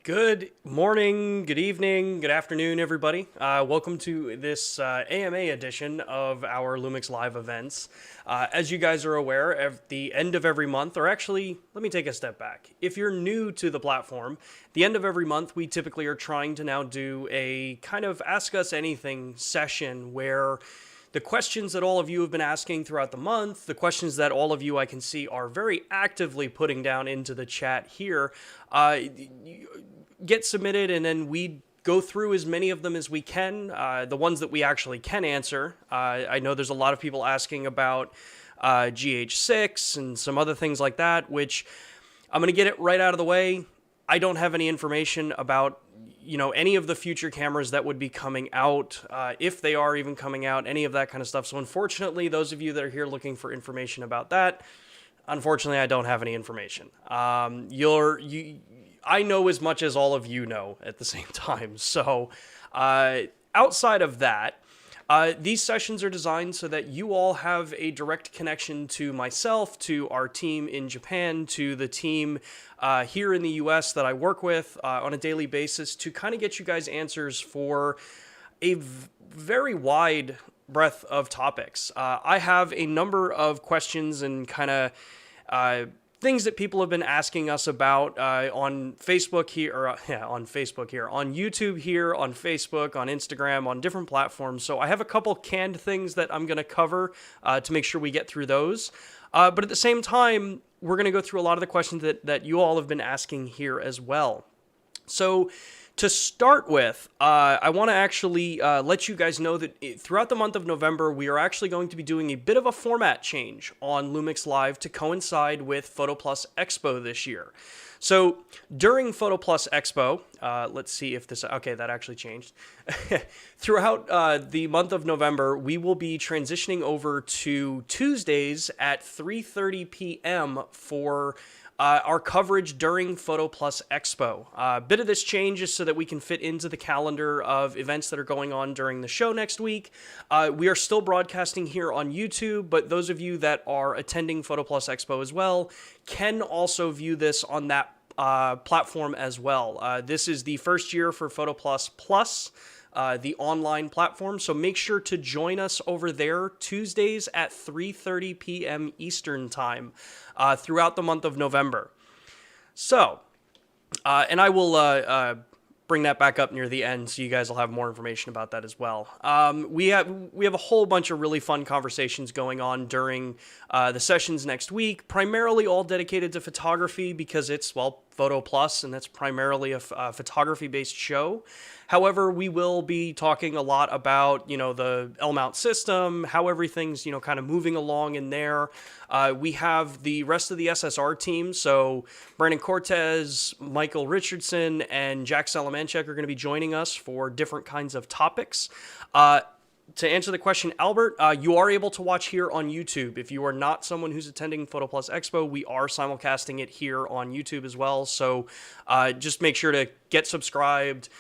Good morning, good evening, good afternoon, everybody. Welcome to this AMA edition of our LUMIX live events. As you guys are aware, at the end of every month, or actually, let me take a step back. If you're new to the platform, the end of every month, we typically are trying to now do a kind of Ask Us Anything session where the questions that all of you have been asking throughout the month, the questions that all of you I can see are very actively putting down into the chat here, get submitted, and then we go through as many of them as we can, the ones that we actually can answer. I know there's a lot of people asking about GH6 and some other things like that, which I'm going to get it right out of the way. I don't have any information about any of the future cameras that would be coming out, if they are even coming out, any of that kind of stuff. So unfortunately, those of you that are here looking for information about that, unfortunately, I don't have any information. I know as much as all of you know at the same time. So outside of that, these sessions are designed so that you all have a direct connection to myself, to our team in Japan, to the team here in the US that I work with on a daily basis to kind of get you guys answers for a very wide breadth of topics. I have a number of questions and kind of things that people have been asking us about on Facebook here, on YouTube here, on Facebook, on Instagram, on different platforms. So I have a couple canned things that I'm going to cover to make sure we get through those. But at the same time, we're going to go through a lot of the questions that you all have been asking here as well. So to start with, I want to actually let you guys know that throughout the month of November, we are actually going to be doing a bit of a format change on LUMIX Live to coincide with Photo Plus Expo this year. So during Photo Plus Expo, let's see if this, okay, that actually changed. Throughout the month of November, we will be transitioning over to Tuesdays at 3:30 p.m. for our coverage during Photo Plus Expo. A bit of this change is so that we can fit into the calendar of events that are going on during the show next week. We are still broadcasting here on YouTube, but those of you that are attending Photo Plus Expo as well can also view this on that platform as well. This is the first year for Photo Plus Plus, the online platform. So make sure to join us over there Tuesdays at 3:30 p.m. Eastern Time throughout the month of November. So, and I will bring that back up near the end so you guys will have more information about that as well. We have a whole bunch of really fun conversations going on during the sessions next week, primarily all dedicated to photography because it's, well, Photo Plus, and that's primarily a photography-based show. However, we will be talking a lot about, the L-mount system, how everything's, kind of moving along in there. We have the rest of the SSR team, so Brandon Cortez, Michael Richardson, and Jack Salamanchek are going to be joining us for different kinds of topics. To answer the question, Albert, you are able to watch here on YouTube. If you are not someone who's attending Photo Plus Expo, we are simulcasting it here on YouTube as well. So just make sure to get subscribed,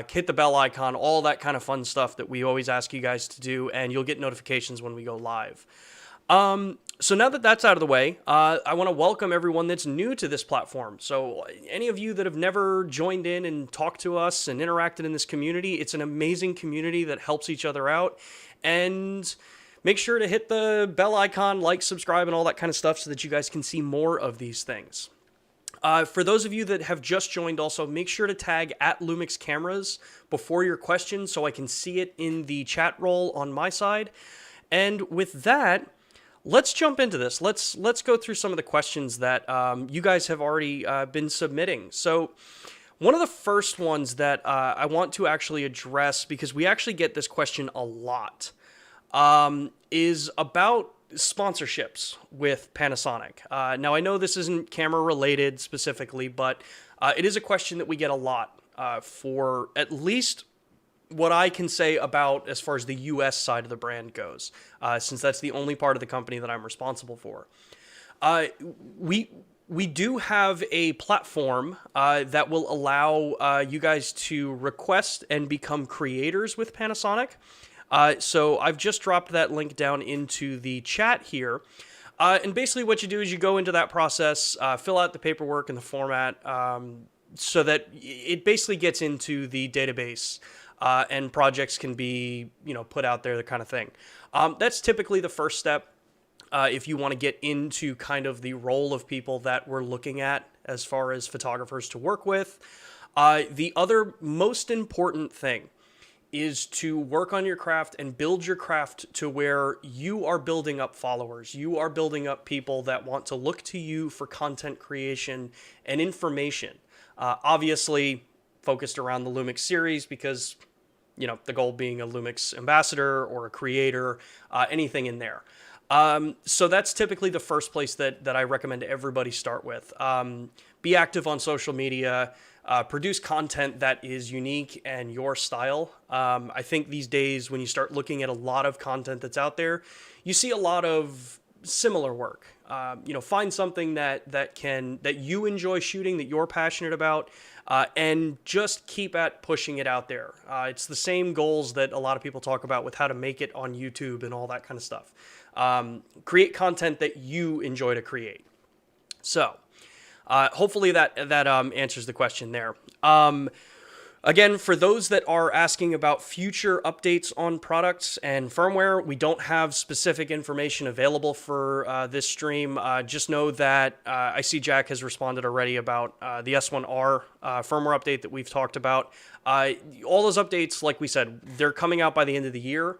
hit the bell icon, all that kind of fun stuff that we always ask you guys to do, and you'll get notifications when we go live. So now that that's out of the way, I want to welcome everyone that's new to this platform. So any of you that have never joined in and talked to us and interacted in this community, it's an amazing community that helps each other out. And make sure to hit the bell icon, like, subscribe, and all that kind of stuff so that you guys can see more of these things. For those of you that have just joined also, make sure to tag at LUMIX Cameras before your question so I can see it in the chat roll on my side. And with that, let's jump into this. Let's go through some of the questions that you guys have already been submitting. So one of the first ones that I want to actually address, because we actually get this question a lot, is about sponsorships with Panasonic. Now, I know this isn't camera related specifically, but it is a question that we get a lot for at least what I can say about as far as the US side of the brand goes, since that's the only part of the company that I'm responsible for. We do have a platform that will allow you guys to request and become creators with Panasonic. So I've just dropped that link down into the chat here. And basically what you do is you go into that process, fill out the paperwork and the format, so that it basically gets into the database, and projects can be, put out there, the kind of thing. That's typically the first step. If you want to get into kind of the role of people that we're looking at as far as photographers to work with. The other most important thing is to work on your craft and build your craft to where you are building up followers. You are building up people that want to look to you for content creation and information. Obviously, focused around the LUMIX series because, the goal being a LUMIX ambassador or a creator, anything in there. So that's typically the first place that I recommend everybody start with. Be active on social media. Produce content that is unique and your style. I think these days when you start looking at a lot of content that's out there, you see a lot of similar work. Find something that you enjoy shooting, that you're passionate about, and just keep at pushing it out there. It's the same goals that a lot of people talk about with how to make it on YouTube and all that kind of stuff. Create content that you enjoy to create. So, hopefully that answers the question there. Again, for those that are asking about future updates on products and firmware, we don't have specific information available for this stream. Just know that I see Jack has responded already about the S1R firmware update that we've talked about. All those updates, like we said, they're coming out by the end of the year.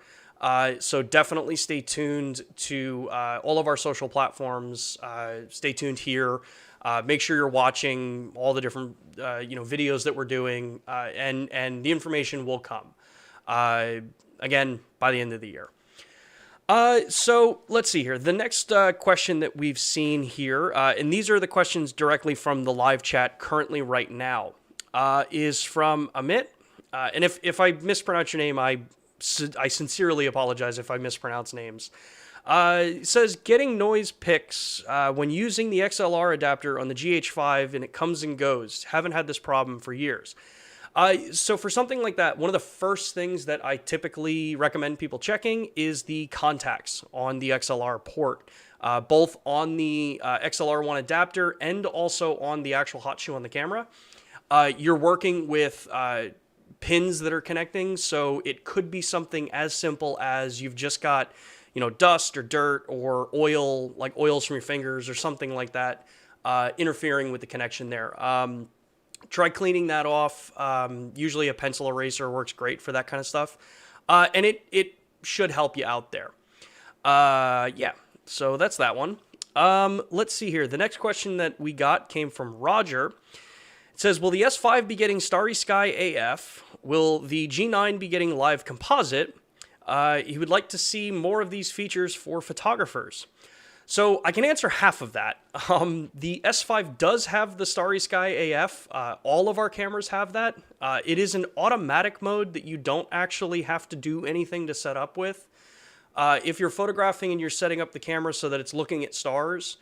So definitely stay tuned to all of our social platforms. Stay tuned here. Make sure you're watching all the different videos that we're doing, and the information will come again by the end of the year. So let's see here. The next question that we've seen here, and these are the questions directly from the live chat currently right now, is from Amit. And if I mispronounce your name, I sincerely apologize if I mispronounce names. It says, getting noise picks when using the XLR adapter on the GH5 and it comes and goes. Haven't had this problem for years. So for something like that, one of the first things that I typically recommend people checking is the contacts on the XLR port, both on the XLR1 adapter and also on the actual hot shoe on the camera. You're working with pins that are connecting, so it could be something as simple as you've just got dust or dirt or oil, like oils from your fingers or something like that, interfering with the connection there. Try cleaning that off. Usually a pencil eraser works great for that kind of stuff. And it should help you out there. Yeah, so that's that one. Let's see here. The next question that we got came from Roger. It says, will the S5 be getting Starry Sky AF? Will the G9 be getting live composite? He would like to see more of these features for photographers. So I can answer half of that. The S5 does have the Starry Sky AF. All of our cameras have that. It is an automatic mode that you don't actually have to do anything to set up with. If you're photographing and you're setting up the camera so that it's looking at stars,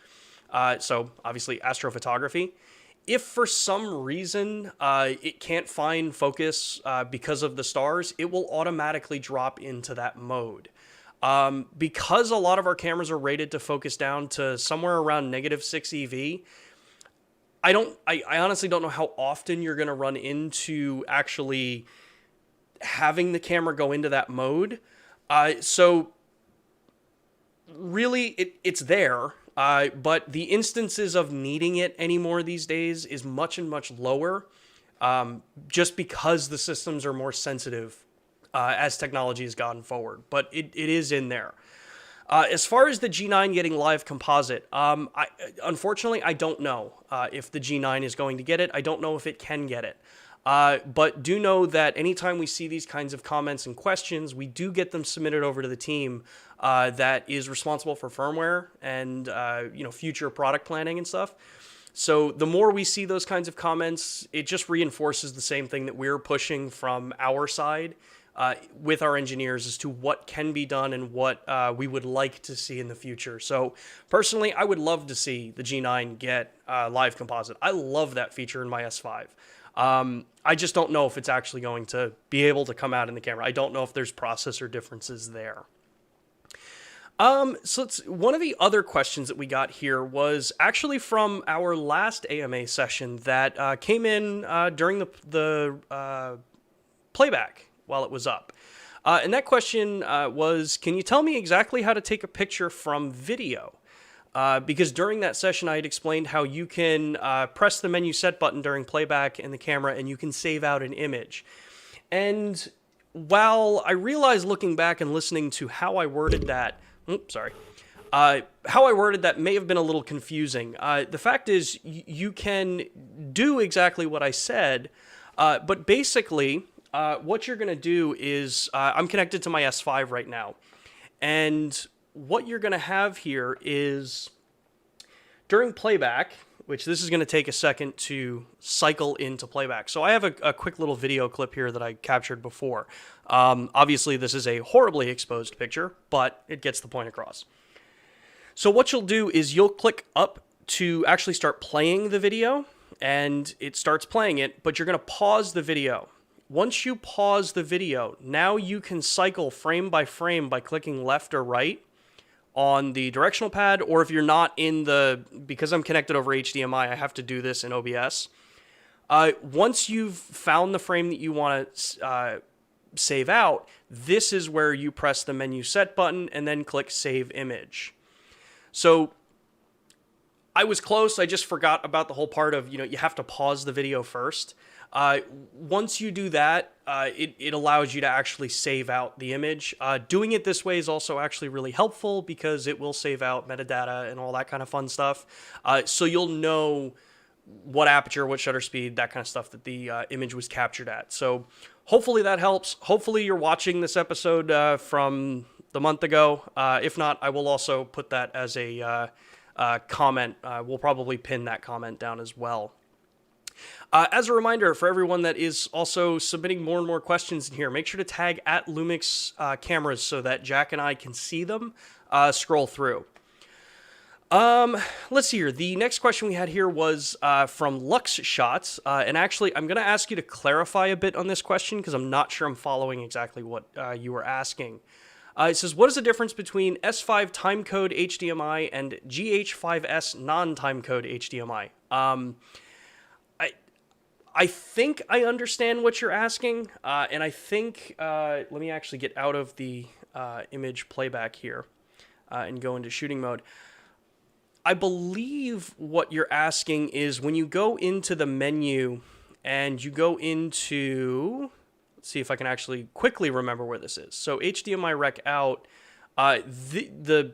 so obviously astrophotography, if for some reason it can't find focus because of the stars, it will automatically drop into that mode. Because a lot of our cameras are rated to focus down to somewhere around -6 EV, I honestly don't know how often you're going to run into actually having the camera go into that mode. So really, it's there. But the instances of needing it anymore these days is much lower, just because the systems are more sensitive as technology has gone forward. But it is in there. As far as the G9 getting live composite, unfortunately, I don't know if the G9 is going to get it. I don't know if it can get it. But do know that anytime we see these kinds of comments and questions, we do get them submitted over to the team that is responsible for firmware and future product planning and stuff. So the more we see those kinds of comments, it just reinforces the same thing that we're pushing from our side with our engineers as to what can be done and what we would like to see in the future. So personally, I would love to see the G9 get live composite. I love that feature in my S5. I just don't know if it's actually going to be able to come out in the camera. I don't know if there's processor differences there. One of the other questions that we got here was actually from our last AMA session that came in during the playback while it was up. And that question was, can you tell me exactly how to take a picture from video? Because during that session, I had explained how you can press the menu set button during playback in the camera and you can save out an image. And while I realized looking back and listening to how I worded that, how I worded that may have been a little confusing. The fact is, you can do exactly what I said, but basically, what you're going to do is, I'm connected to my S5 right now, and what you're going to have here is, during playback, which this is going to take a second to cycle into playback. So I have a quick little video clip here that I captured before. Obviously, this is a horribly exposed picture, but it gets the point across. So what you'll do is you'll click up to actually start playing the video, and it starts playing it, but you're going to pause the video. Once you pause the video, now you can cycle frame by frame by clicking left or right on the directional pad, or if you're not in because I'm connected over HDMI, I have to do this in OBS. Once you've found the frame that you want to save out, this is where you press the menu set button and then click save image. So I was close, I just forgot about the whole part of, you have to pause the video first. Once you do that, it allows you to actually save out the image. Doing it this way is also actually really helpful because it will save out metadata and all that kind of fun stuff. So you'll know what aperture, what shutter speed, that kind of stuff that the image was captured at. So hopefully that helps. Hopefully you're watching this episode from the month ago. If not, I will also put that as a comment. We'll probably pin that comment down as well. As a reminder for everyone that is also submitting more and more questions in here, make sure to tag at LUMIX cameras so that Jack and I can see them scroll through. Let's see here. The next question we had here was from Lux Shots, and actually I'm going to ask you to clarify a bit on this question because I'm not sure I'm following exactly what you were asking. It says, what is the difference between S5 timecode HDMI and GH5S non-timecode HDMI? I think I understand what you're asking, and I think, let me actually get out of the image playback here and go into shooting mode. I believe what you're asking is when you go into the menu and you go into, let's see if I can actually quickly remember where this is. So HDMI rec out, the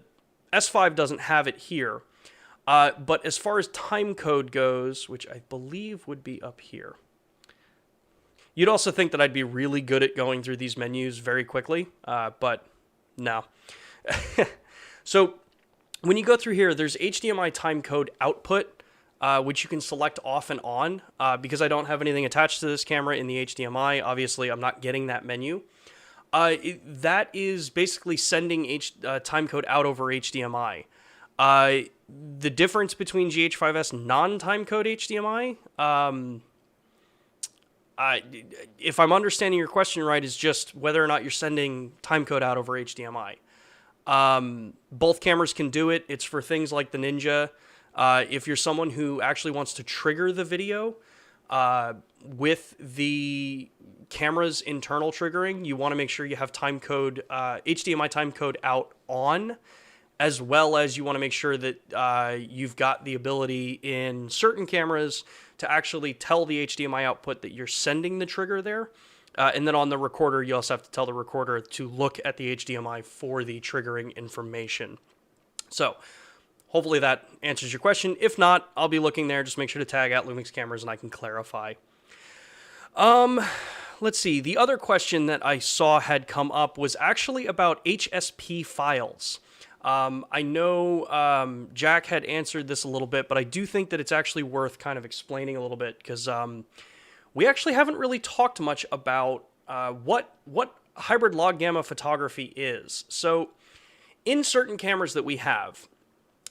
S5 doesn't have it here. But as far as time code goes, which I believe would be up here, you'd also think that I'd be really good at going through these menus very quickly, but no. So when you go through here, there's HDMI time code output, which you can select off and on. Because I don't have anything attached to this camera in the HDMI, obviously I'm not getting that menu. That is basically sending timecode out over HDMI. The difference between GH5S non-timecode HDMI, if I'm understanding your question right, is just whether or not you're sending timecode out over HDMI. Both cameras can do it. It's for things like the Ninja. If you're someone who actually wants to trigger the video with the camera's internal triggering, you want to make sure you have timecode, HDMI timecode out on, as well as you want to make sure that you've got the ability in certain cameras to actually tell the HDMI output that you're sending the trigger there. And then on the recorder, you also have to tell the recorder to look at the HDMI for the triggering information. So hopefully that answers your question. If not, I'll be looking there. Just make sure to tag at LUMIX cameras and I can clarify. Let's see. The other question that I saw had come up was actually about HSP files. I know Jack had answered this a little bit, but I do think that it's actually worth kind of explaining a little bit because we actually haven't really talked much about what hybrid log gamma photography is. So in certain cameras that we have,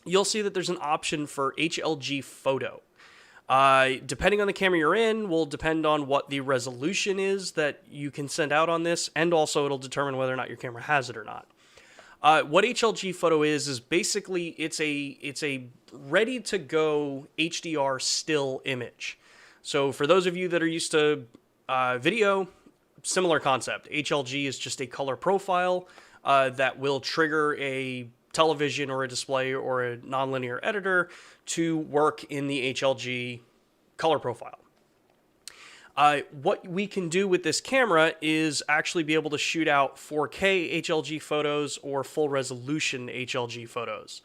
you'll see that there's an option for HLG photo. Depending on the camera you're in will depend on what the resolution is that you can send out on this, and also it'll determine whether or not your camera has it or not. What HLG photo is basically it's a ready to go HDR still image. So for those of you that are used to video, similar concept. HLG is just a color profile that will trigger a television or a display or a nonlinear editor to work in the HLG color profile. What we can do with this camera is actually be able to shoot out 4K HLG photos or full resolution HLG photos.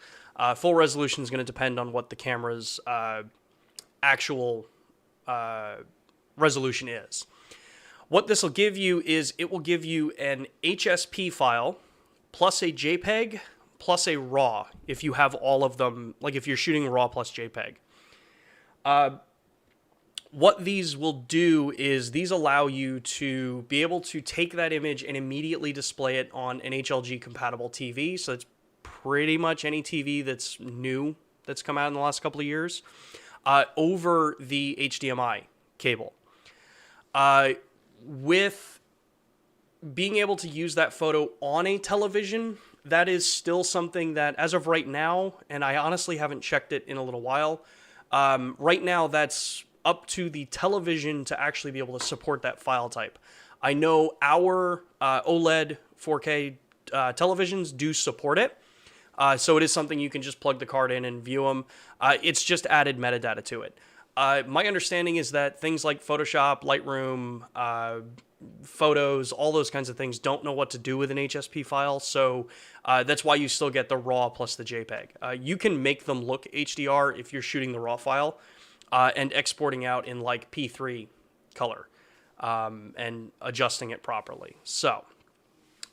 Full resolution is going to depend on what the camera's actual resolution is. What this will give you is it will give you an HSP file plus a JPEG plus a RAW if you have all of them, like if you're shooting RAW plus JPEG. What these will do is these allow you to be able to take that image and immediately display it on an HLG compatible TV. So it's pretty much any TV that's new that's come out in the last couple of years over the HDMI cable. With being able to use that photo on a television, that is still something that, as of right now, and I honestly haven't checked it in a little while, right now that's up to the television to actually be able to support that file type. I know our OLED 4K televisions do support it, so it is something you can just plug the card in and view them. It's just added metadata to it. My understanding is that things like Photoshop, Lightroom, Photos, all those kinds of things don't know what to do with an HSP file, so that's why you still get the RAW plus the JPEG. You can make them look HDR if you're shooting the RAW file and exporting out in like P3 color and adjusting it properly. So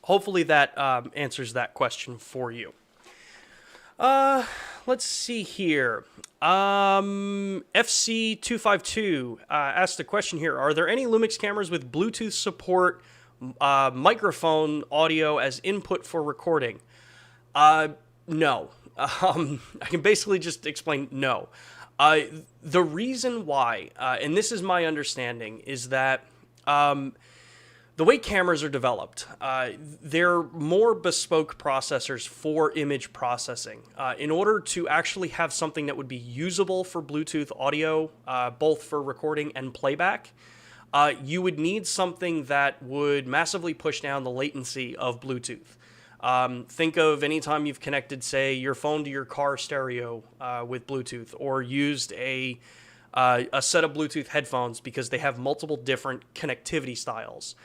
hopefully that answers that question for you. Let's see here. FC252 asked a question here. Are there any LUMIX cameras with Bluetooth support, microphone audio as input for recording? No. I can basically just explain no. The reason why, and this is my understanding, is that the way cameras are developed, they're more bespoke processors for image processing. In order to actually have something that would be usable for Bluetooth audio, both for recording and playback, you would need something that would massively push down the latency of Bluetooth. Think of any time you've connected, say, your phone to your car stereo with Bluetooth, or used a set of Bluetooth headphones because they have multiple different connectivity styles.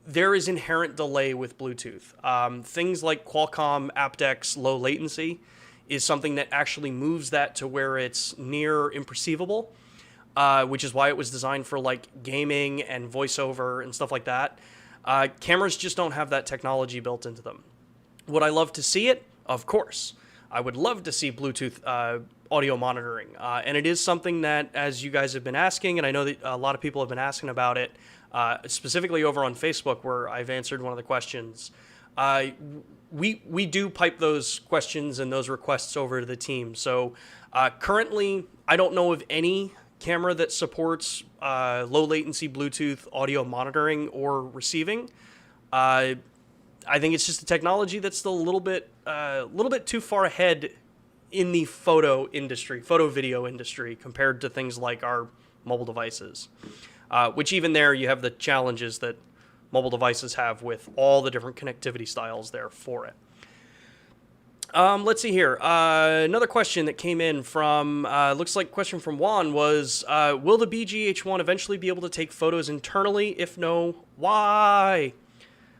There is inherent delay with Bluetooth. Things like Qualcomm aptX low latency is something that actually moves that to where it's near imperceivable, which is why it was designed for like gaming and voiceover and stuff like that. Cameras just don't have that technology built into them. Would I love to see it? Of course. I would love to see Bluetooth audio monitoring. And it is something that, as you guys have been asking, and I know that a lot of people have been asking about it, specifically over on Facebook where I've answered one of the questions. We do pipe those questions and those requests over to the team. So currently, I don't know of any camera that supports low latency Bluetooth audio monitoring or receiving. I think it's just a technology that's still a little bit too far ahead in the photo video industry compared to things like our mobile devices. Which even there, you have the challenges that mobile devices have with all the different connectivity styles there for it. Let's see here. Another question that came in from, looks like a question from Juan was, will the BGH1 eventually be able to take photos internally? If no, why?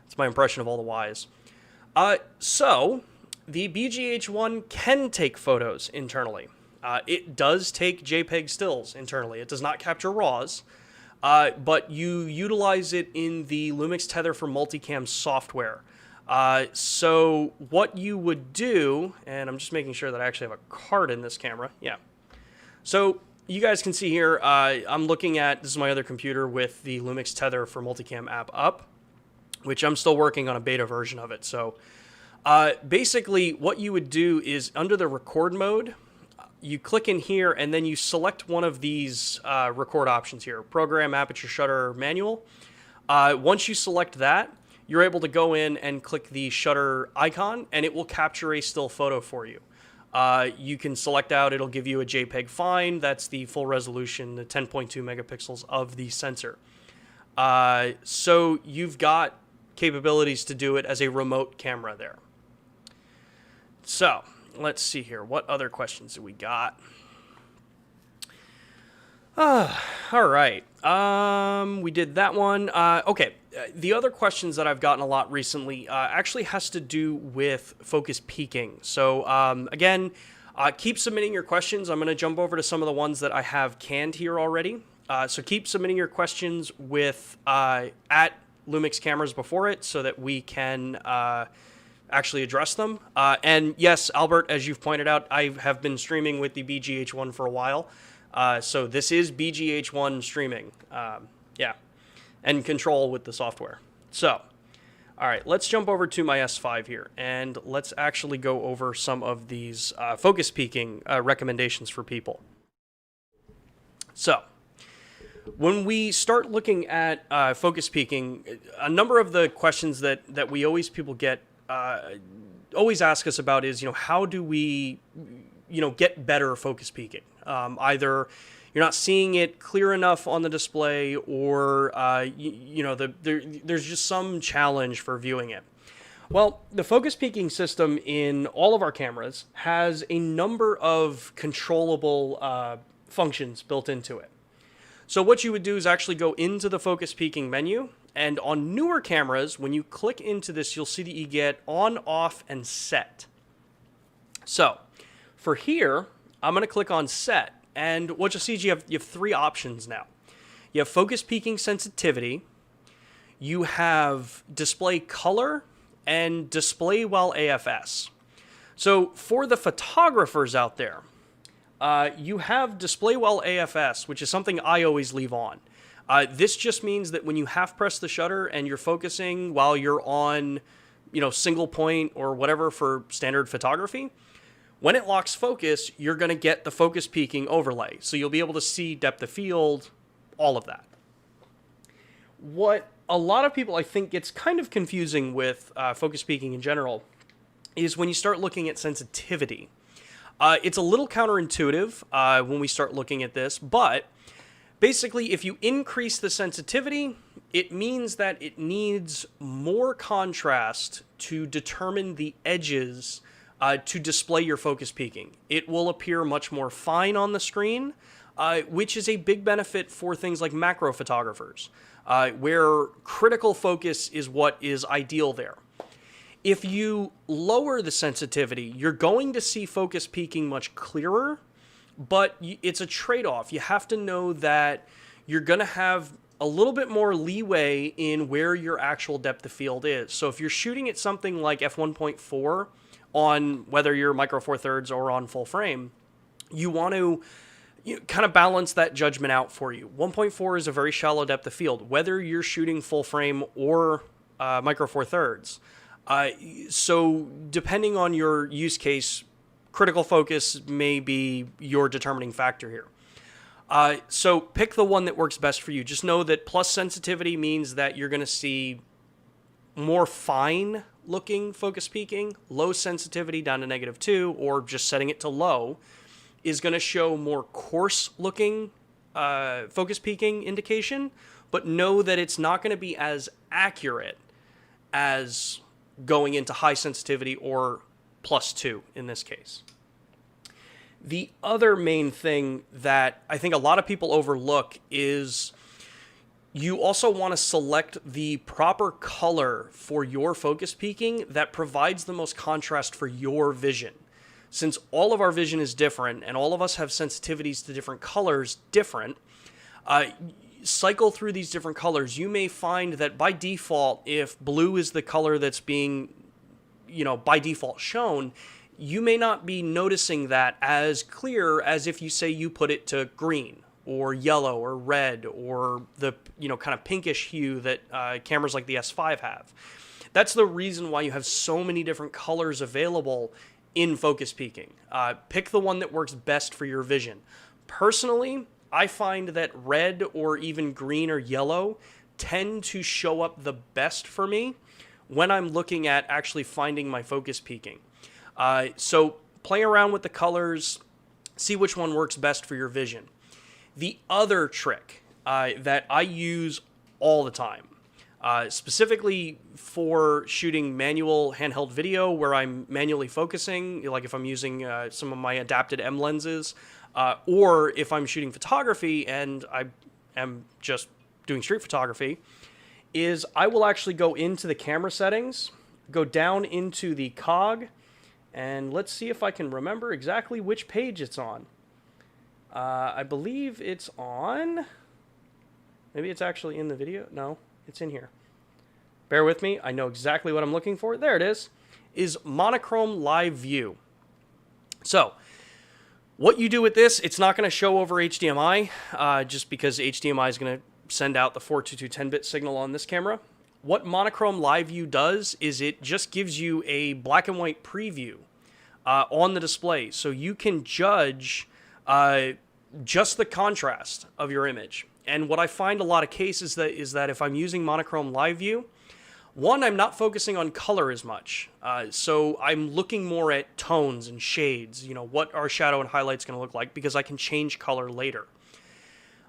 That's my impression of all the whys. So, the BGH1 can take photos internally. It does take JPEG stills internally. It does not capture RAWs. But you utilize it in the LUMIX Tether for Multicam software. So what you would do, and I'm just making sure that I actually have a card in this camera. Yeah. So you guys can see here, I'm looking at, this is my other computer with the LUMIX Tether for Multicam app up, which I'm still working on a beta version of it. So basically what you would do is under the record mode, you click in here and then you select one of these record options here, program, aperture, shutter, manual. Once you select that, you're able to go in and click the shutter icon, and it will capture a still photo for you. You can select out, it'll give you a JPEG fine. That's the full resolution, the 10.2 megapixels of the sensor. So you've got capabilities to do it as a remote camera there. So let's see here. What other questions do we got? All right. We did that one. Okay. The other questions that I've gotten a lot recently actually has to do with focus peaking. So again, keep submitting your questions. I'm going to jump over to some of the ones that I have canned here already. So keep submitting your questions with at LUMIX cameras before it so that we can actually address them. And yes, Albert, as you've pointed out, I have been streaming with the BGH1 for a while. So this is BGH1 streaming. Yeah. And control with the software. So, all right, let's jump over to my S5 here, and let's actually go over some of these focus peaking recommendations for people. So, when we start looking at focus peaking, a number of the questions that we people get always ask us about is, how do we, get better focus peaking? Either you're not seeing it clear enough on the display, or there's just some challenge for viewing it. Well, the focus peaking system in all of our cameras has a number of controllable functions built into it. So what you would do is actually go into the focus peaking menu, and on newer cameras, when you click into this, you'll see that you get on, off, and set. So for here, I'm going to click on set. And what you'll see is you have three options now. You have focus peaking sensitivity, you have display color, and display while AFS. So for the photographers out there, you have display while AFS, which is something I always leave on. This just means that when you half press the shutter and you're focusing while you're on, single point or whatever for standard photography, when it locks focus, you're going to get the focus peaking overlay. So you'll be able to see depth of field, all of that. What a lot of people, I think, gets kind of confusing with focus peaking in general is when you start looking at sensitivity. It's a little counterintuitive when we start looking at this, but basically, if you increase the sensitivity, it means that it needs more contrast to determine the edges to display your focus peaking. It will appear much more fine on the screen, which is a big benefit for things like macro photographers, where critical focus is what is ideal there. If you lower the sensitivity, you're going to see focus peaking much clearer, but it's a trade-off. You have to know that you're going to have a little bit more leeway in where your actual depth of field is. So if you're shooting at something like f1.4, on whether you're micro four thirds or on full frame, you want to kind of balance that judgment out for you. 1.4 is a very shallow depth of field, whether you're shooting full frame or micro four thirds. So depending on your use case, critical focus may be your determining factor here. So pick the one that works best for you. Just know that plus sensitivity means that you're going to see more fine looking focus peaking. Low sensitivity down to -2, or just setting it to low, is going to show more coarse looking focus peaking indication, but know that it's not going to be as accurate as going into high sensitivity or +2 in this case. The other main thing that I think a lot of people overlook is you also want to select the proper color for your focus peaking that provides the most contrast for your vision. Since all of our vision is different and all of us have sensitivities to different colors different, cycle through these different colors. You may find that by default, if blue is the color that's being, by default shown, you may not be noticing that as clear as if you say you put it to green or yellow or red or the kind of pinkish hue that cameras like the S5 have. That's the reason why you have so many different colors available in focus peaking. Pick the one that works best for your vision. Personally, I find that red or even green or yellow tend to show up the best for me when I'm looking at actually finding my focus peaking. So play around with the colors, see which one works best for your vision. The other trick that I use all the time, specifically for shooting manual handheld video where I'm manually focusing, like if I'm using some of my adapted M lenses, or if I'm shooting photography and I am just doing street photography, is I will actually go into the camera settings, go down into the cog, and let's see if I can remember exactly which page it's on. I believe it's on... Maybe it's actually in the video. No, it's in here. Bear with me. I know exactly what I'm looking for. There it is monochrome live view. So what you do with this, it's not going to show over HDMI, just because HDMI is going to send out the 422 10-bit signal on this camera. What monochrome live view does is it just gives you a black and white preview on the display, so you can judge just the contrast of your image. And what I find a lot of cases is that if I'm using monochrome live view, one, I'm not focusing on color as much. So I'm looking more at tones and shades, what our shadow and highlight's going to look like, because I can change color later.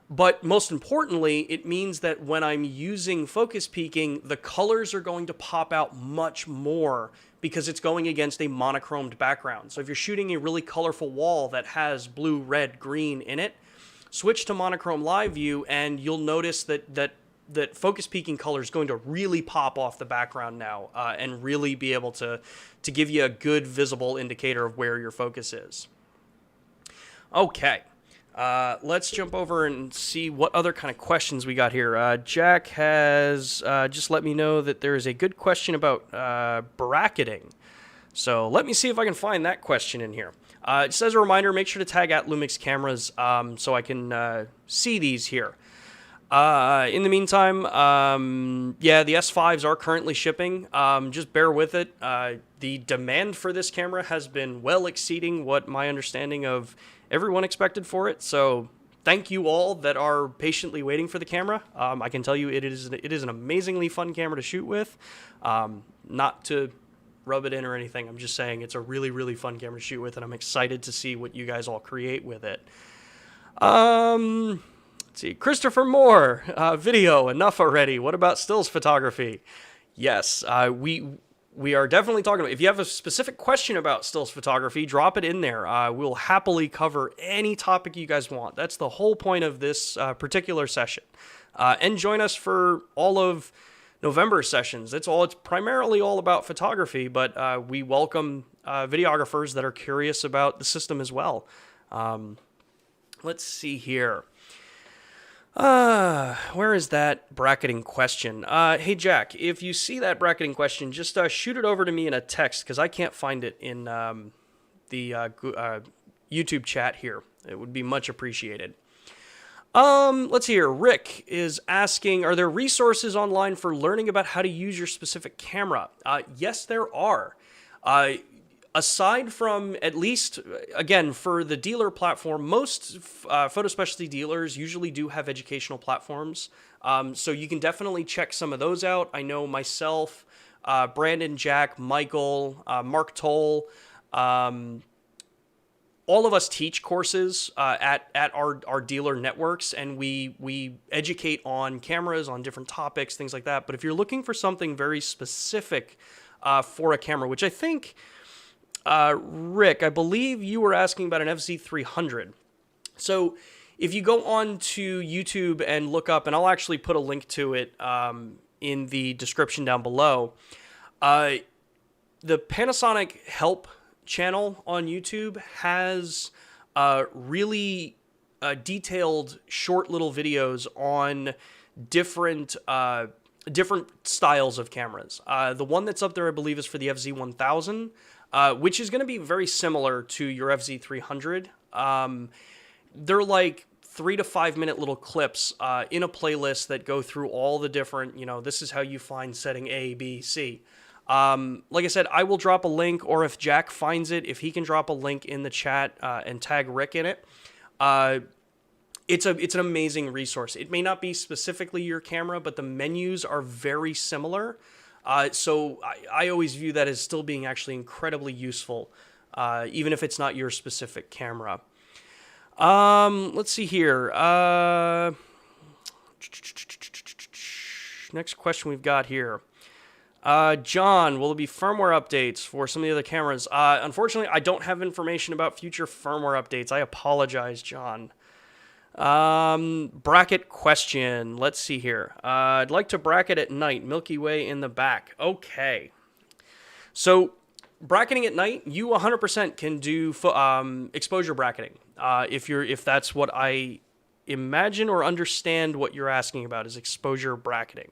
But most importantly, it means that when I'm using focus peaking, the colors are going to pop out much more because it's going against a monochromed background. So if you're shooting a really colorful wall that has blue, red, green in it, switch to monochrome live view and you'll notice that focus peaking color is going to really pop off the background now, and really be able to give you a good visible indicator of where your focus is. Okay. Let's jump over and see what other kind of questions we got here. Jack has just let me know that there is a good question about bracketing. So let me see if I can find that question in here. Just as a reminder, make sure to tag at LUMIX cameras so I can see these here. In the meantime, yeah, the S5s are currently shipping. Just bear with it. The demand for this camera has been well exceeding what my understanding of everyone expected for it. So thank you all that are patiently waiting for the camera. I can tell you it is an amazingly fun camera to shoot with. Not to rub it in or anything. I'm just saying it's a really, really fun camera to shoot with, and I'm excited to see what you guys all create with it. Let's see. Christopher Moore, video, enough already. What about stills photography? Yes, we are definitely talking about. If you have a specific question about stills photography, drop it in there. We'll happily cover any topic you guys want. That's the whole point of this particular session. And join us for all of November sessions. It's primarily all about photography, but we welcome videographers that are curious about the system as well. Let's see here. Where is that bracketing question? Hey, Jack, if you see that bracketing question, just shoot it over to me in a text, because I can't find it in the YouTube chat here. It would be much appreciated. Let's see here. Rick is asking, are there resources online for learning about how to use your specific camera? Yes, there are. Aside from, at least, again, for the dealer platform, most photo specialty dealers usually do have educational platforms. So you can definitely check some of those out. I know myself, Brandon, Jack, Michael, Mark Toll, all of us teach courses at our dealer networks, and we educate on cameras, on different topics, things like that. But if you're looking for something very specific for a camera, which I think... Rick, I believe you were asking about an FZ300. So if you go on to YouTube and look up, and I'll actually put a link to it in the description down below, the Panasonic Help channel on YouTube has really detailed short little videos on different styles of cameras. The one that's up there, I believe, is for the FZ1000. Which is going to be very similar to your FZ300. They're like 3 to 5 minute little clips in a playlist that go through all the different, this is how you find setting A, B, C. Like I said, I will drop a link, or if Jack finds it, if he can drop a link in the chat and tag Rick in it. It's an amazing resource. It may not be specifically your camera, but the menus are very similar. So I always view that as still being actually incredibly useful, even if it's not your specific camera. Let's see here. Next question we've got here. John, will there be firmware updates for some of the other cameras? Unfortunately, I don't have information about future firmware updates. I apologize, John. Bracket question. Let's see here. I'd like to bracket at night. Milky Way in the back. Okay. So, bracketing at night, you 100% can do exposure bracketing. If that's what I imagine or understand what you're asking about is exposure bracketing.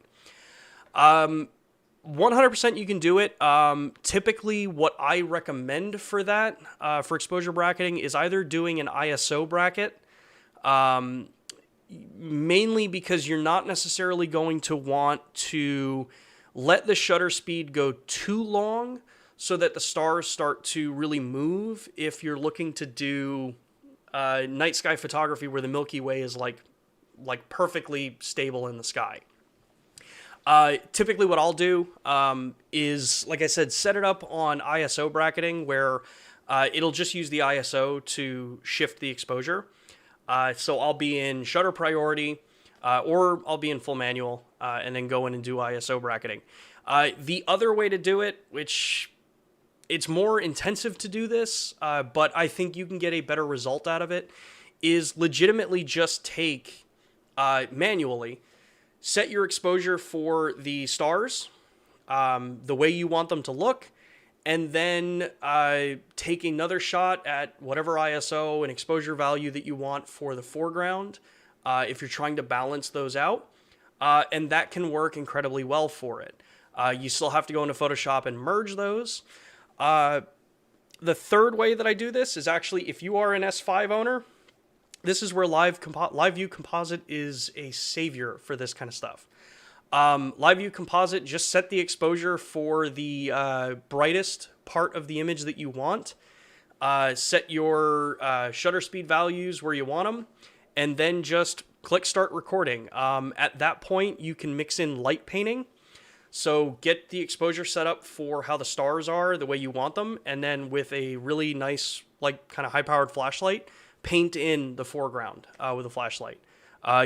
100% you can do it. Typically, what I recommend for that, for exposure bracketing, is either doing an ISO bracket, mainly because you're not necessarily going to want to let the shutter speed go too long so that the stars start to really move if you're looking to do night sky photography where the Milky Way is like perfectly stable in the sky. Typically what I'll do is, like I said, set it up on ISO bracketing where it'll just use the ISO to shift the exposure. So I'll be in shutter priority or I'll be in full manual and then go in and do ISO bracketing. The other way to do it, which it's more intensive to do this, but I think you can get a better result out of it, is legitimately just take manually, set your exposure for the stars, the way you want them to look, and then take another shot at whatever ISO and exposure value that you want for the foreground, if you're trying to balance those out, and that can work incredibly well for it. You still have to go into Photoshop and merge those. The third way that I do this is actually, if you are an S5 owner, this is where Live View Composite is a savior for this kind of stuff. Live View Composite, just set the exposure for the brightest part of the image that you want. Set your shutter speed values where you want them, and then just click Start Recording. At that point, you can mix in light painting. So get the exposure set up for how the stars are, the way you want them, and then with a really nice, like, kind of high-powered flashlight, paint in the foreground with a flashlight.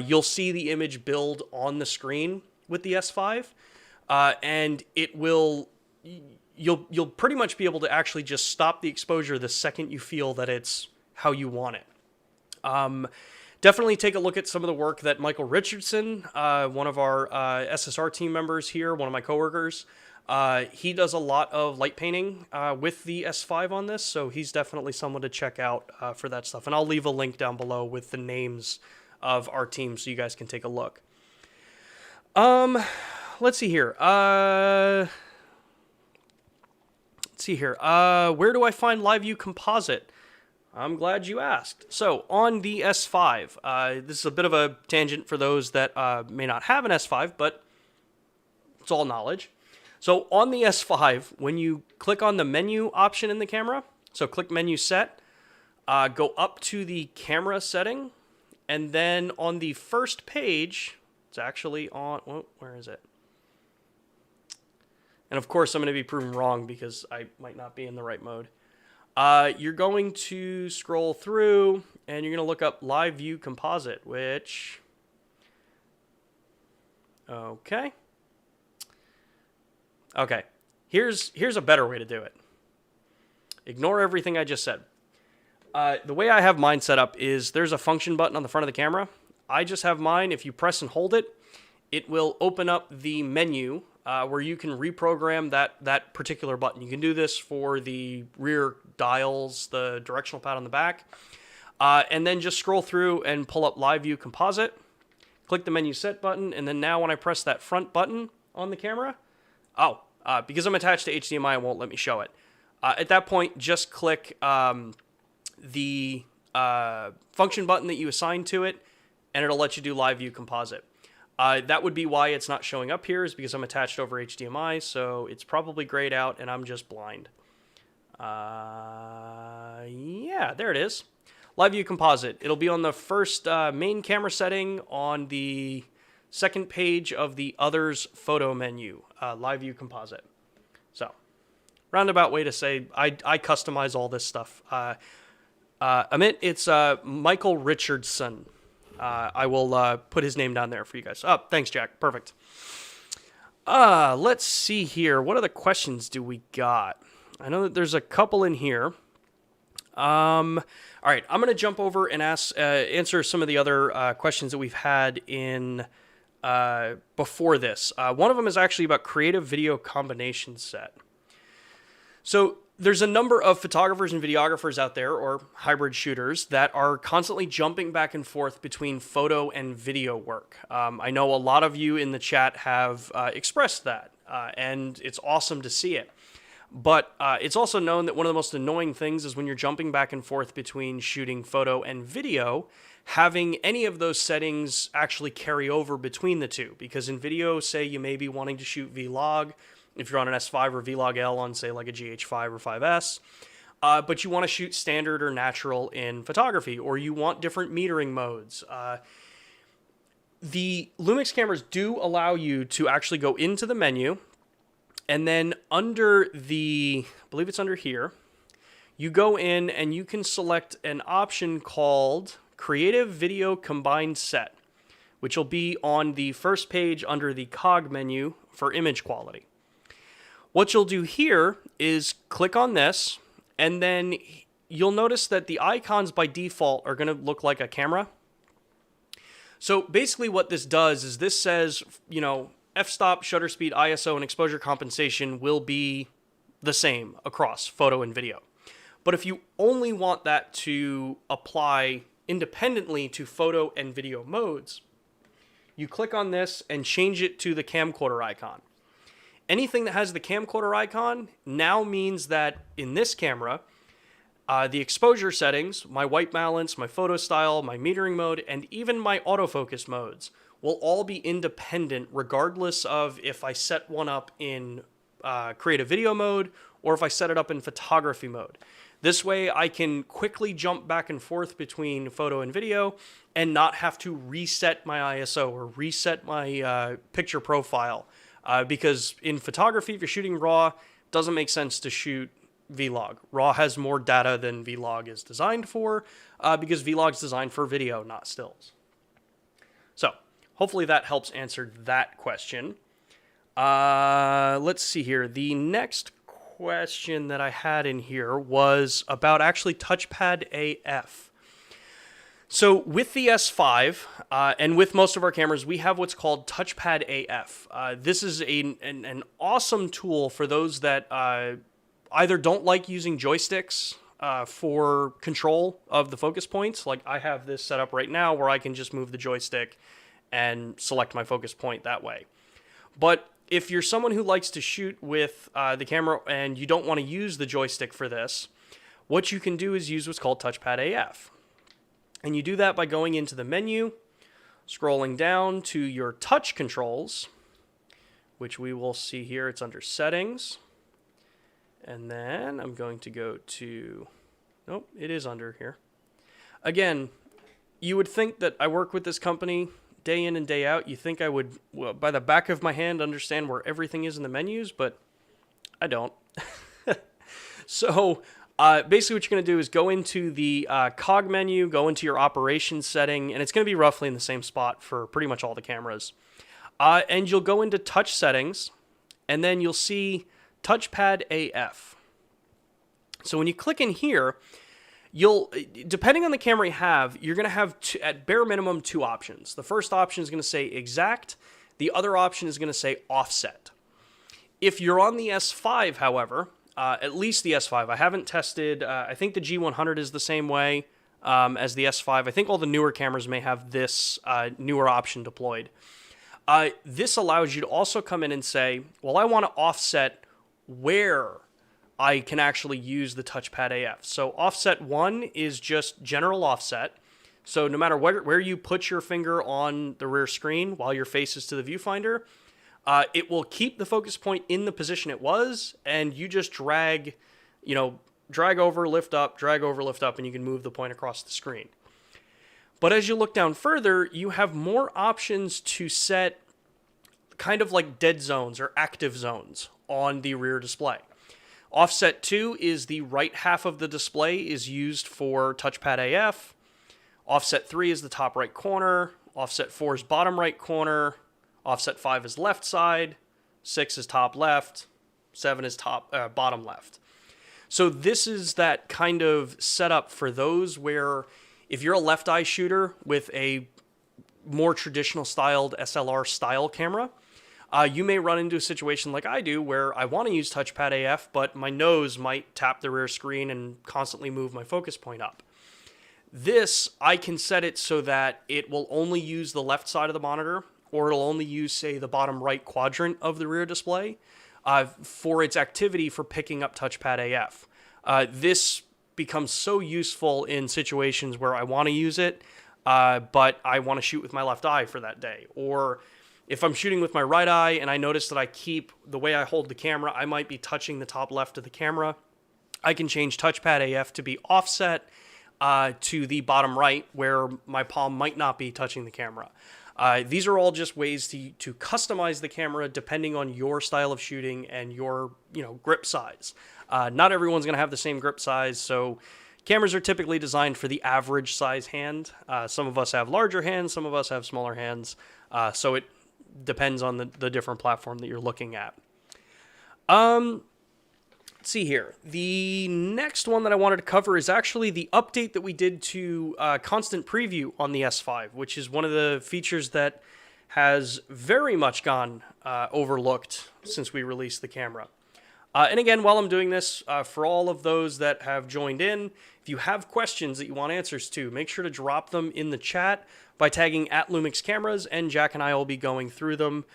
You'll see the image build on the screen with the S5, and it will, you'll pretty much be able to actually just stop the exposure the second you feel that it's how you want it. Definitely take a look at some of the work that Michael Richardson, one of our SSR team members here, one of my coworkers, he does a lot of light painting with the S5 on this, so he's definitely someone to check out for that stuff. And I'll leave a link down below with the names of our team so you guys can take a look. Let's see here. Where do I find Live View Composite? I'm glad you asked. So, on the S5, this is a bit of a tangent for those that may not have an S5, but it's all knowledge. So, on the S5, when you click on the menu option in the camera, so click Menu Set, go up to the camera setting, and then on the first page, it's actually on, well, where is it? And of course, I'm going to be proven wrong because I might not be in the right mode. You're going to scroll through and you're going to look up Live View Composite, which, okay. Here's a better way to do it. Ignore everything I just said. The way I have mine set up is there's a function button on the front of the camera. I just have mine. If you press and hold it, it will open up the menu where you can reprogram that particular button. You can do this for the rear dials, the directional pad on the back, and then just scroll through and pull up Live View Composite, click the Menu Set button, and then now when I press that front button on the camera, because I'm attached to HDMI, it won't let me show it. At that point, just click the function button that you assign to it, and it'll let you do Live View Composite. That would be why it's not showing up here, is because I'm attached over HDMI, so it's probably grayed out and I'm just blind. Yeah, there it is. Live View Composite. It'll be on the first main camera setting on the second page of the Others photo menu. live view composite. So roundabout way to say I customize all this stuff. Amit, it's Michael Richardson. I will put his name down there for you guys. Oh, thanks, Jack. Perfect. Let's see here. What other questions do we got? I know that there's a couple in here. All right, I'm going to jump over and answer some of the other questions that we've had in before this. One of them is actually about creative video combination set. So there's a number of photographers and videographers out there, or hybrid shooters, that are constantly jumping back and forth between photo and video work. I know a lot of you in the chat have expressed that, and it's awesome to see it. But it's also known that one of the most annoying things is when you're jumping back and forth between shooting photo and video, having any of those settings actually carry over between the two. Because in video, say you may be wanting to shoot Vlog, if you're on an S5 or Vlog-L on, say, like a GH5 or 5S, but you want to shoot standard or natural in photography, or you want different metering modes. The LUMIX cameras do allow you to actually go into the menu, and then under the, I believe it's under here, you go in and you can select an option called Creative Video Combined Set, which will be on the first page under the cog menu for image quality. What you'll do here is click on this, and then you'll notice that the icons by default are going to look like a camera. So basically what this does is this says, you know, f-stop, shutter speed, ISO, and exposure compensation will be the same across photo and video. But if you only want that to apply independently to photo and video modes, you click on this and change it to the camcorder icon. Anything that has the camcorder icon now means that in this camera, the exposure settings, my white balance, my photo style, my metering mode, and even my autofocus modes will all be independent regardless of if I set one up in creative video mode or if I set it up in photography mode. This way I can quickly jump back and forth between photo and video and not have to reset my ISO or reset my picture profile. Because in photography, if you're shooting RAW, it doesn't make sense to shoot Vlog. RAW has more data than Vlog is designed for, because Vlog is designed for video, not stills. So hopefully that helps answer that question. Let's see here. The next question that I had in here was about actually touchpad AF. So with the S5, and with most of our cameras, we have what's called touchpad AF. This is an awesome tool for those that either don't like using joysticks for control of the focus points. Like I have this set up right now where I can just move the joystick and select my focus point that way. But if you're someone who likes to shoot with the camera and you don't want to use the joystick for this, what you can do is use what's called touchpad AF. And you do that by going into the menu, scrolling down to your touch controls, which we will see here. It's under settings. And then I'm going to go to, nope, it is under here. Again, you would think that I work with this company day in and day out. You think I would, well, by the back of my hand, understand where everything is in the menus, but I don't. So basically what you're going to do is go into the cog menu, go into your operations setting, and it's going to be roughly in the same spot for pretty much all the cameras. And you'll go into touch settings, and then you'll see touchpad AF. So when you click in here, you'll, depending on the camera you have, you're going to have, at bare minimum, two options. The first option is going to say exact. The other option is going to say offset. If you're on the S5, however, at least the S5. I haven't tested, I think the G100 is the same way as the S5. I think all the newer cameras may have this newer option deployed. This allows you to also come in and say, well, I want to offset where I can actually use the touchpad AF. So offset 1 is just general offset. So no matter where you put your finger on the rear screen while your face is to the viewfinder, it will keep the focus point in the position it was, and you just drag over, lift up, and you can move the point across the screen. But as you look down further, you have more options to set kind of like dead zones or active zones on the rear display. Offset 2 is the right half of the display is used for touchpad AF. Offset 3 is the top right corner. Offset 4 is bottom right corner. Offset 5 is left side. 6 is top left. 7 is bottom left. So this is that kind of setup for those where if you're a left eye shooter with a more traditional styled SLR style camera, you may run into a situation like I do where I want to use touchpad AF, but my nose might tap the rear screen and constantly move my focus point up. This, I can set it so that it will only use the left side of the monitor, or it'll only use, say, the bottom right quadrant of the rear display for its activity for picking up touchpad AF. This becomes so useful in situations where I want to use it, but I want to shoot with my left eye for that day. Or if I'm shooting with my right eye and I notice that I keep, the way I hold the camera, I might be touching the top left of the camera, I can change touchpad AF to be offset to the bottom right where my palm might not be touching the camera. These are all just ways to customize the camera depending on your style of shooting and your grip size. Not everyone's going to have the same grip size, so cameras are typically designed for the average size hand. Some of us have larger hands, some of us have smaller hands, so it depends on the different platform that you're looking at. Let's see here. The next one that I wanted to cover is actually the update that we did to constant preview on the S5, which is one of the features that has very much gone overlooked since we released the camera. And again, while I'm doing this, for all of those that have joined in, if you have questions that you want answers to, make sure to drop them in the chat by tagging @LUMIX Cameras, and Jack and I will be going through them.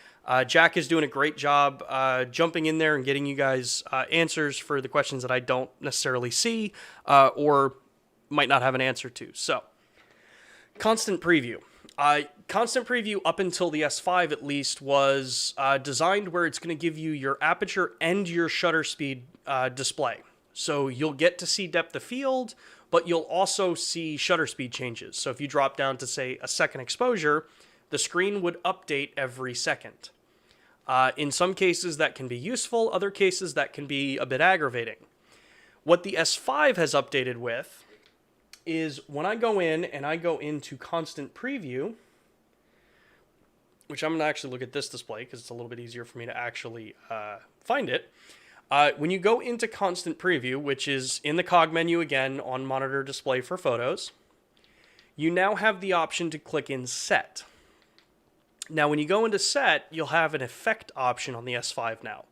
Jack is doing a great job jumping in there and getting you guys answers for the questions that I don't necessarily see or might not have an answer to. So, constant preview. Constant preview up until the S5 at least was designed where it's going to give you your aperture and your shutter speed display. So you'll get to see depth of field, but you'll also see shutter speed changes. So if you drop down to, say, a second exposure, the screen would update every second. In some cases that can be useful, other cases that can be a bit aggravating. What the S5 has updated with is when I go in and I go into constant preview, which I'm going to actually look at this display because it's a little bit easier for me to actually find it. When you go into constant preview, which is in the cog menu again on monitor display for photos, you now have the option to click in set. Now when you go into set, you'll have an effect option on the S5 now.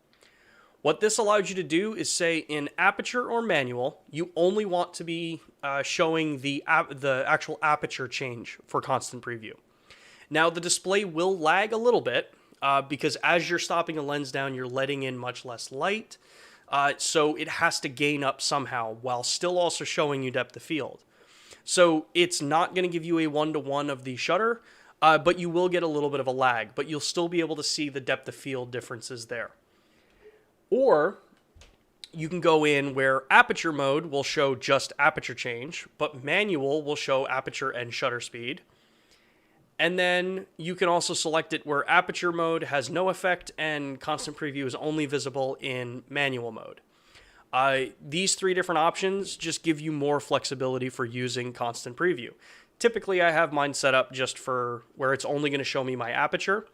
What this allows you to do is say in aperture or manual, you only want to be showing the actual aperture change for constant preview. Now the display will lag a little bit because as you're stopping a lens down, you're letting in much less light. So it has to gain up somehow while still also showing you depth of field. So it's not going to give you a 1-to-1 of the shutter, but you will get a little bit of a lag, but you'll still be able to see the depth of field differences there. Or you can go in where aperture mode will show just aperture change, but manual will show aperture and shutter speed. And then you can also select it where aperture mode has no effect and constant preview is only visible in manual mode. These three different options just give you more flexibility for using constant preview. Typically, I have mine set up just for where it's only going to show me my aperture.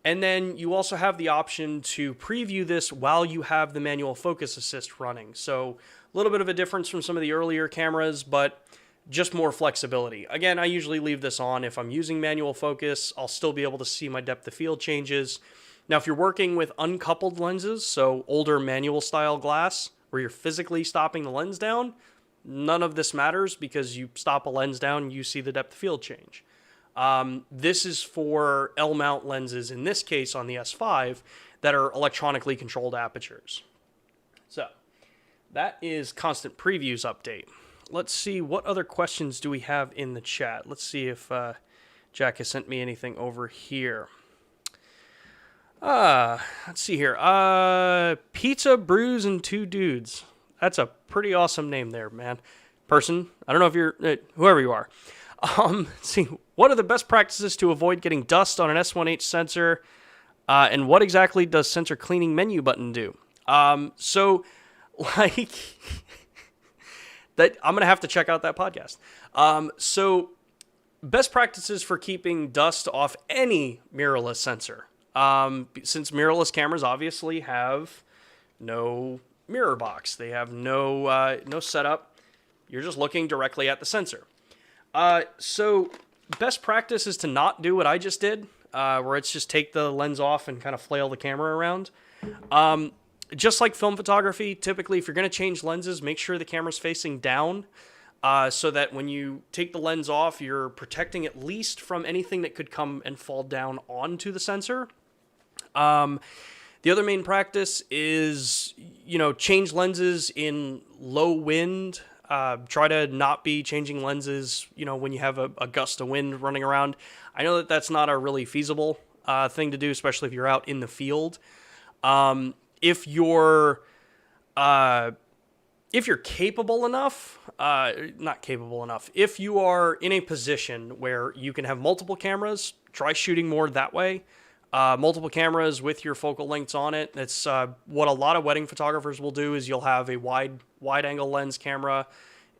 And then you also have the option to preview this while you have the manual focus assist running. So a little bit of a difference from some of the earlier cameras, but just more flexibility. Again, I usually leave this on. If I'm using manual focus, I'll still be able to see my depth of field changes. Now, if you're working with uncoupled lenses, so older manual style glass, where you're physically stopping the lens down, none of this matters because you stop a lens down, you see the depth of field change. This is for L-mount lenses, in this case on the S5, that are electronically controlled apertures. So, that is constant previews update. Let's see, what other questions do we have in the chat? Let's see if Jack has sent me anything over here. Let's see here. Pizza, Brews, and Two Dudes. That's a pretty awesome name there, man. Person, I don't know if you're, whoever you are. Let's see, what are the best practices to avoid getting dust on an S1H sensor? And what exactly does sensor cleaning menu button do? So, like, that I'm going to have to check out that podcast. So, best practices for keeping dust off any mirrorless sensor. Since mirrorless cameras obviously have no mirror box, they have no setup. You're just looking directly at the sensor. So best practice is to not do what I just did, where it's just take the lens off and kind of flail the camera around. Just like film photography, typically if you're going to change lenses, make sure the camera's facing down, so that when you take the lens off, you're protecting at least from anything that could come and fall down onto the sensor. The other main practice is, change lenses in low wind. Try to not be changing lenses, when you have a gust of wind running around. I know that that's not a really feasible thing to do, especially if you're out in the field. If you're capable enough, not capable enough, if you are in a position where you can have multiple cameras, try shooting more that way. Multiple cameras with your focal lengths on it. That's what a lot of wedding photographers will do. Is you'll have a wide angle lens camera,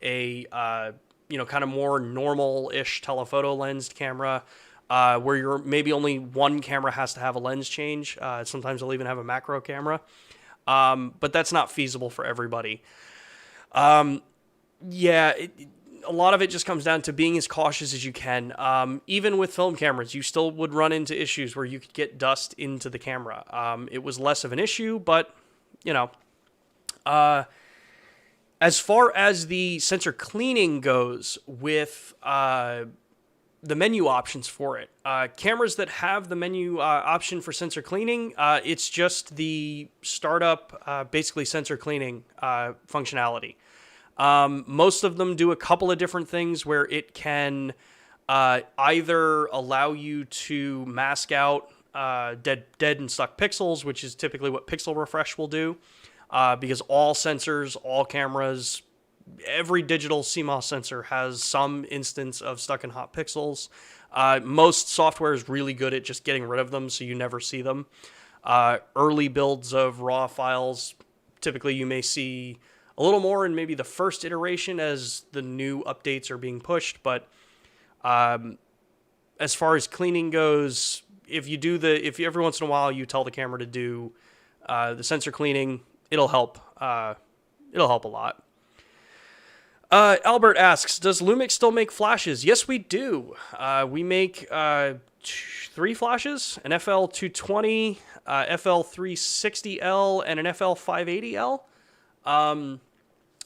a kind of more normal-ish telephoto lensed camera, where you're maybe only one camera has to have a lens change. Sometimes they'll even have a macro camera, but that's not feasible for everybody. A lot of it just comes down to being as cautious as you can. Even with film cameras, you still would run into issues where you could get dust into the camera. It was less of an issue, but, as far as the sensor cleaning goes with the menu options for it, cameras that have the menu option for sensor cleaning, it's just the startup, basically sensor cleaning functionality. Most of them do a couple of different things where it can either allow you to mask out dead and stuck pixels, which is typically what pixel refresh will do, because all sensors, all cameras, every digital CMOS sensor has some instance of stuck and hot pixels. Most software is really good at just getting rid of them, so you never see them. Early builds of RAW files, typically you may see a little more in maybe the first iteration as the new updates are being pushed, but as far as cleaning goes, if you every once in a while you tell the camera to do the sensor cleaning, it'll help. It'll help a lot. Albert asks, does Lumix still make flashes? Yes, we do. We make 3 flashes: an FL220, FL360L, and an FL580L.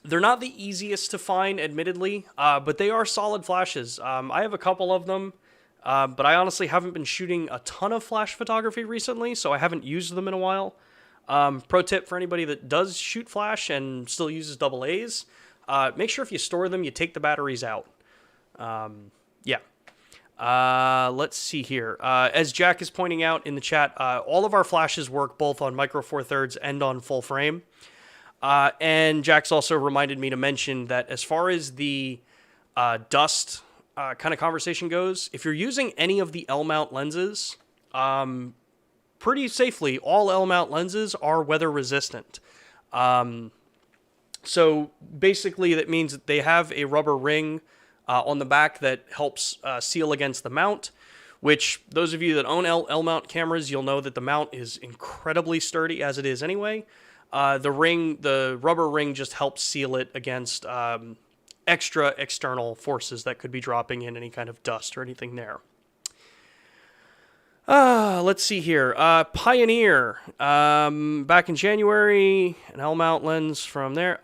They're not the easiest to find, admittedly, but they are solid flashes. I have a couple of them, but I honestly haven't been shooting a ton of flash photography recently, so I haven't used them in a while. Pro tip for anybody that does shoot flash and still uses AA's, make sure if you store them, you take the batteries out. Let's see here. As Jack is pointing out in the chat, all of our flashes work both on Micro Four Thirds and on full frame. And Jack's also reminded me to mention that as far as the dust kind of conversation goes, if you're using any of the L-mount lenses, pretty safely, all L-mount lenses are weather resistant. So basically that means that they have a rubber ring on the back that helps seal against the mount, which those of you that own L-mount cameras, you'll know that the mount is incredibly sturdy as it is anyway. The rubber ring just helps seal it against extra external forces that could be dropping in any kind of dust or anything there. Let's see here. Pioneer, back in January, an L-mount lens from there.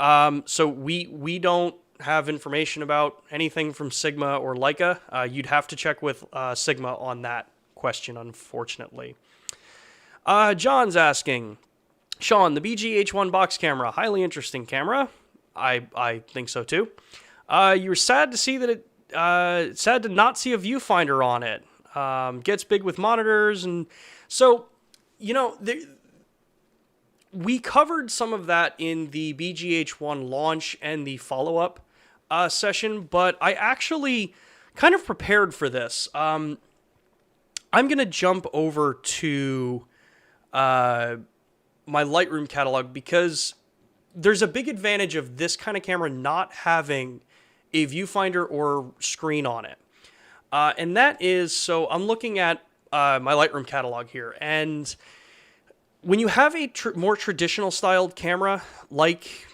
So we don't have information about anything from Sigma or Leica. You'd have to check with Sigma on that question, unfortunately. John's asking, Sean, the BG-H1 box camera, highly interesting camera. I think so too. You were sad to see that sad to not see a viewfinder on it. Gets big with monitors, and so, we covered some of that in the BG-H1 launch and the follow-up session, but I actually kind of prepared for this. I'm going to jump over to my Lightroom catalog, because there's a big advantage of this kind of camera not having a viewfinder or screen on it. And that is, so I'm looking at my Lightroom catalog here, and when you have a more traditional styled camera, like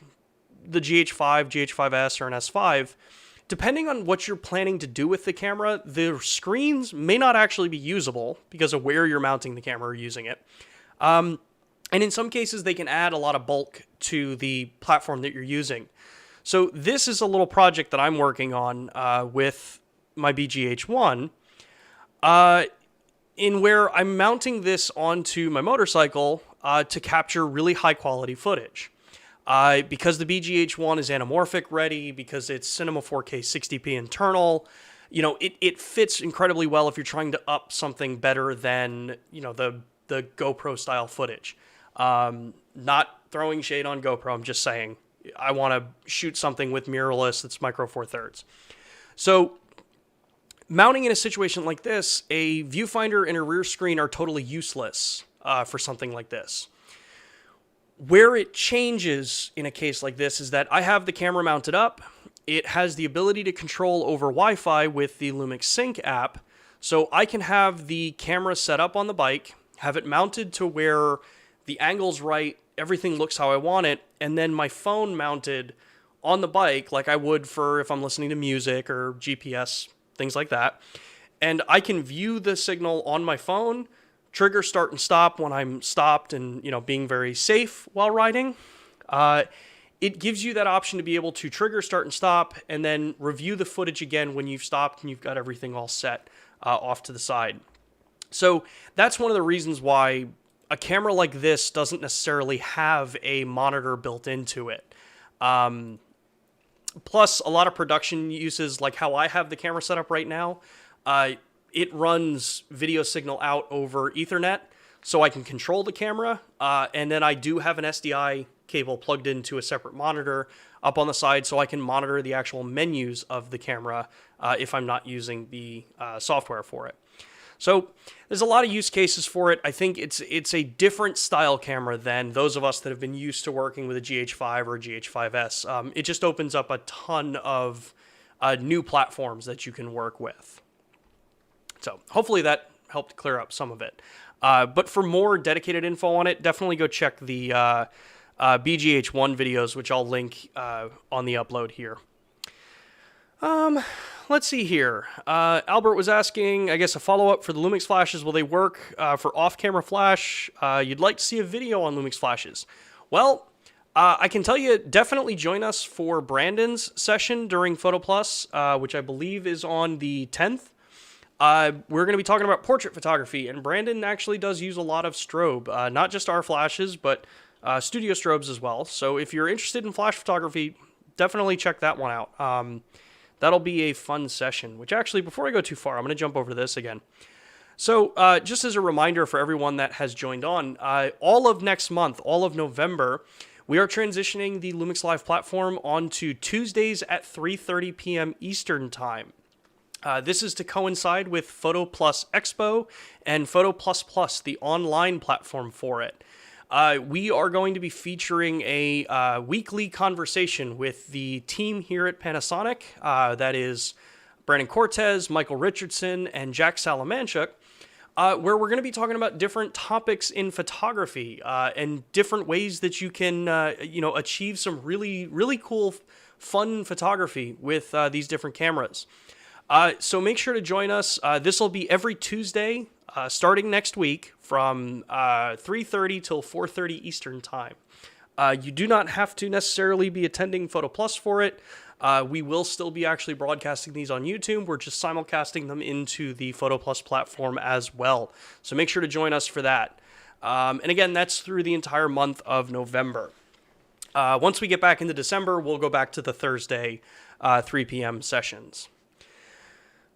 the GH5, GH5S, or an S5, depending on what you're planning to do with the camera, the screens may not actually be usable because of where you're mounting the camera or using it. And in some cases, they can add a lot of bulk to the platform that you're using. So this is a little project that I'm working on with my BGH1, in where I'm mounting this onto my motorcycle to capture really high quality footage. Because the BGH1 is anamorphic ready, because it's Cinema 4K 60p internal, you know, it fits incredibly well if you're trying to up something better than, you know, the GoPro style footage. Not throwing shade on GoPro, I'm just saying I want to shoot something with mirrorless that's micro four thirds. So mounting in a situation like this, a viewfinder and a rear screen are totally useless for something like this. Where it changes in a case like this is that I have the camera mounted up. It has the ability to control over Wi-Fi with the LUMIX Sync app. So I can have the camera set up on the bike, have it mounted to where the angle's right, everything looks how I want it, and then my phone mounted on the bike like I would for if I'm listening to music or GPS, things like that. And I can view the signal on my phone, trigger start and stop when I'm stopped and, you know, being very safe while riding. It gives you that option to be able to trigger start and stop and then review the footage again when you've stopped and you've got everything all set off to the side. So that's one of the reasons why a camera like this doesn't necessarily have a monitor built into it. Plus, a lot of production uses, like how I have the camera set up right now, it runs video signal out over Ethernet, so I can control the camera, and then I do have an SDI cable plugged into a separate monitor up on the side, so I can monitor the actual menus of the camera if I'm not using the software for it. So there's a lot of use cases for it. I think it's a different style camera than those of us that have been used to working with a GH5 or a GH5S. It just opens up a ton of new platforms that you can work with. So hopefully that helped clear up some of it. But for more dedicated info on it, definitely go check the BGH1 videos, which I'll link on the upload here. Let's see here. Albert was asking, I guess, a follow-up for the LUMIX flashes. Will they work for off-camera flash? You'd like to see a video on LUMIX flashes. Well, I can tell you, definitely join us for Brandon's session during Photo Plus, which I believe is on the 10th. We're going to be talking about portrait photography, and Brandon actually does use a lot of strobe, not just our flashes, but studio strobes as well. So if you're interested in flash photography, definitely check that one out. That'll be a fun session, which actually, before I go too far, I'm going to jump over to this again. So just as a reminder for everyone that has joined on, all of next month, all of November, we are transitioning the LUMIX Live platform onto Tuesdays at 3:30 p.m. Eastern Time. This is to coincide with Photo Plus Expo and Photo Plus Plus, the online platform for it. We are going to be featuring a weekly conversation with the team here at Panasonic. That is Brandon Cortez, Michael Richardson, and Jack Salamanchuk, where we're going to be talking about different topics in photography and different ways that you can, achieve some really, really cool, fun photography with these different cameras. So make sure to join us. This will be every Tuesday, starting next week from 3:30 till 4:30 Eastern Time. You do not have to necessarily be attending Photo Plus for it. We will still be actually broadcasting these on YouTube. We're just simulcasting them into the Photo Plus platform as well. So make sure to join us for that. And again, that's through the entire month of November. Once we get back into December, we'll go back to the Thursday 3 p.m. sessions.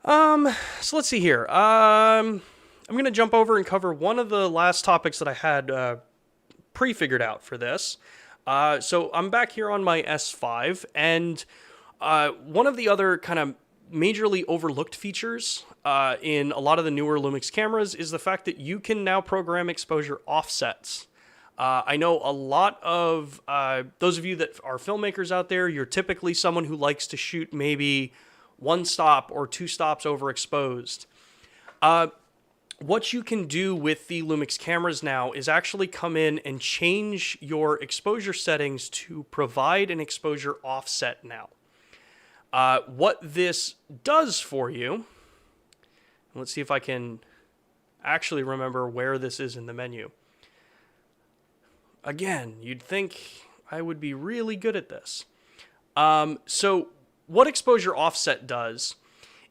So let's see here. I'm going to jump over and cover one of the last topics that I had pre-figured out for this. So I'm back here on my S5, and one of the other kind of majorly overlooked features in a lot of the newer Lumix cameras is the fact that you can now program exposure offsets. I know a lot of those of you that are filmmakers out there, you're typically someone who likes to shoot maybe 1 stop or 2 stops overexposed. What you can do with the Lumix cameras now is actually come in and change your exposure settings to provide an exposure offset now. What this does for you, let's see if I can actually remember where this is in the menu. Again, you'd think I would be really good at this. So what exposure offset does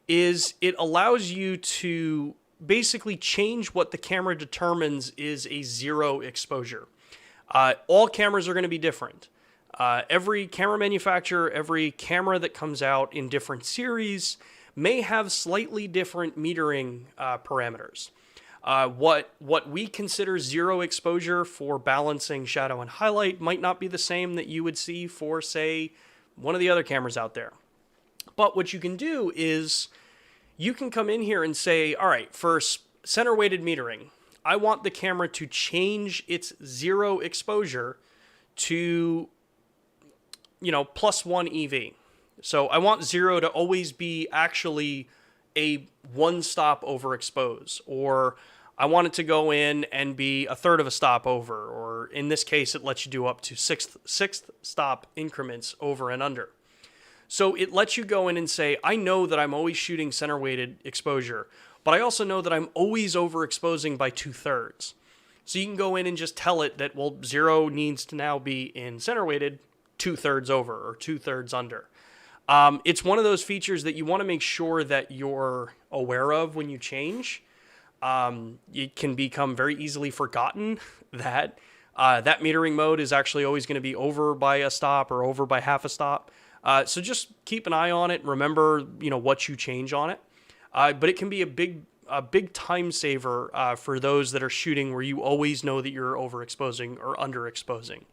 is it allows you to basically change what the camera determines is a 0 exposure. All cameras are going to be different. Every camera manufacturer, every camera that comes out in different series may have slightly different metering parameters. What we consider 0 exposure for balancing shadow and highlight might not be the same that you would see for, say, one of the other cameras out there. But what you can do is you can come in here and say, all right, for center weighted metering, I want the camera to change its 0 exposure to, +1 EV. So I want 0 to always be actually a 1 stop overexpose, or I want it to go in and be 1/3 of a stop over, or in this case, it lets you do up to sixth stop increments over and under. So it lets you go in and say, I know that I'm always shooting center weighted exposure, but I also know that I'm always overexposing by 2/3. So you can go in and just tell it that, well, 0 needs to now be in center weighted 2/3 over or 2/3 under. It's one of those features that you want to make sure that you're aware of when you change. It can become very easily forgotten that that metering mode is actually always going to be over by a stop or over by half a stop. So just keep an eye on it. Remember, what you change on it. But it can be a big time saver for those that are shooting where you always know that you're overexposing or underexposing.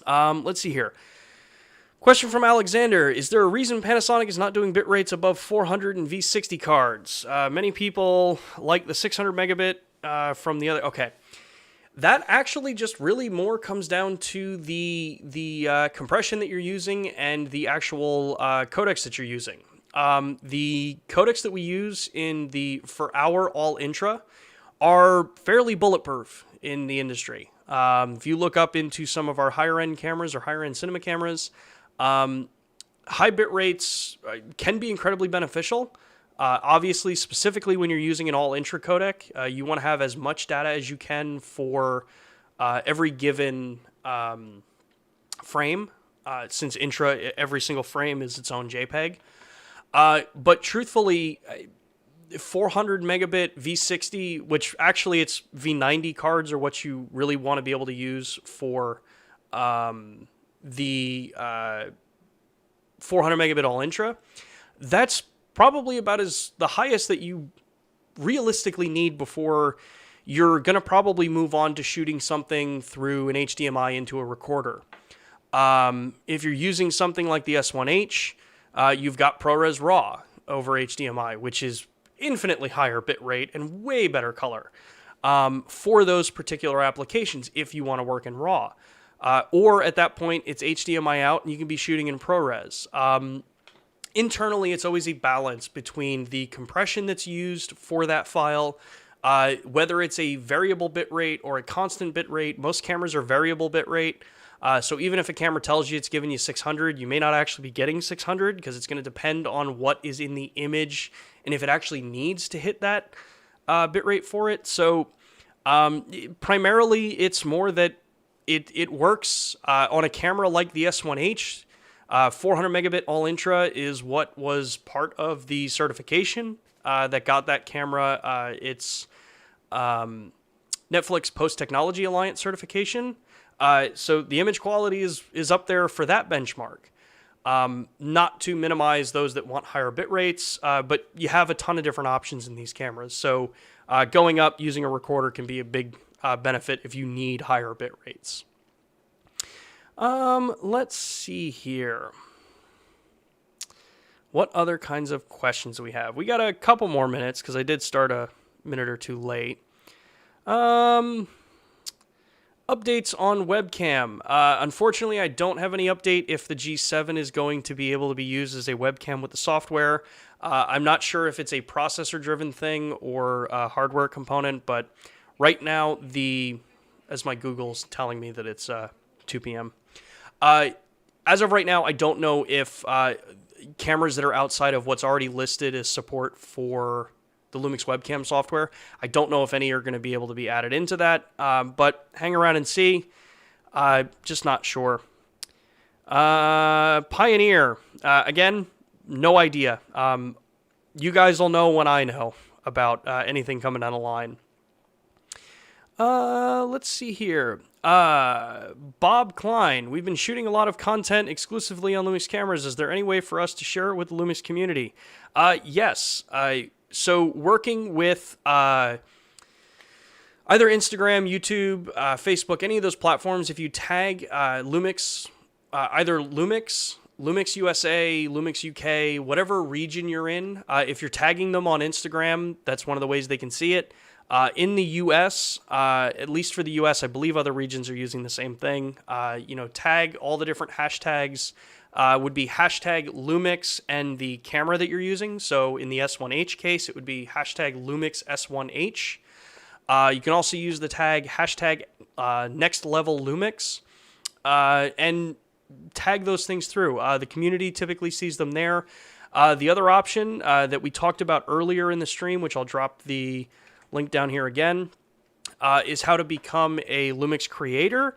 Let's see here. Question from Alexander. Is there a reason Panasonic is not doing bit rates above 400 in V60 cards? Many people like the 600 megabit from the other. Okay. That actually just really more comes down to the compression that you're using and the actual codecs that you're using. The codecs that we use for our all intra are fairly bulletproof in the industry. If you look up into some of our higher end cameras or higher end cinema cameras, high bit rates can be incredibly beneficial. Obviously, specifically when you're using an all intra codec, you want to have as much data as you can for every given frame, since intra, every single frame is its own JPEG. But truthfully, 400 megabit V60, which actually it's V90 cards are what you really want to be able to use for the 400 megabit all intra. That's probably about the highest that you realistically need before you're going to probably move on to shooting something through an HDMI into a recorder. If you're using something like the S1H, you've got ProRes RAW over HDMI, which is infinitely higher bit rate and way better color for those particular applications if you want to work in RAW. Or at that point, it's HDMI out and you can be shooting in ProRes. Internally, it's always a balance between the compression that's used for that file, whether it's a variable bit rate or a constant bit rate. Most cameras are variable bit rate. So even if a camera tells you it's giving you 600, you may not actually be getting 600 because it's going to depend on what is in the image and if it actually needs to hit that bit rate for it. So primarily, it's more that it works on a camera like the S1H. 400 megabit all intra is what was part of the certification that got that camera its Netflix Post Technology Alliance certification. So the image quality is up there for that benchmark. Not to minimize those that want higher bit rates, but you have a ton of different options in these cameras. So going up using a recorder can be a big benefit if you need higher bit rates. Let's see here. What other kinds of questions do we have? We got a couple more minutes because I did start a minute or two late. Updates on webcam. Unfortunately, I don't have any update if the G7 is going to be able to be used as a webcam with the software. I'm not sure if it's a processor-driven thing or a hardware component, but right now, as my Google's telling me that it's 2 p.m. As of right now, I don't know if cameras that are outside of what's already listed as support for the LUMIX webcam software. I don't know if any are going to be able to be added into that, but hang around and see. Just not sure. Pioneer. Again, no idea. You guys will know when I know about anything coming down the line. Let's see here. Bob Klein. We've been shooting a lot of content exclusively on LUMIX cameras. Is there any way for us to share it with the LUMIX community? Yes. So working with either Instagram, YouTube, Facebook, any of those platforms, if you tag LUMIX, either LUMIX, LUMIX USA, LUMIX UK, whatever region you're in, if you're tagging them on Instagram, that's one of the ways they can see it. In the US, at least for the US, I believe other regions are using the same thing. Tag all the different hashtags. Would be hashtag LUMIX and the camera that you're using. So in the S1H case, it would be hashtag LUMIX S1H. You can also use the tag hashtag next level LUMIX and tag those things through. The community typically sees them there. The other option that we talked about earlier in the stream, which I'll drop the link down here again, is how to become a LUMIX creator.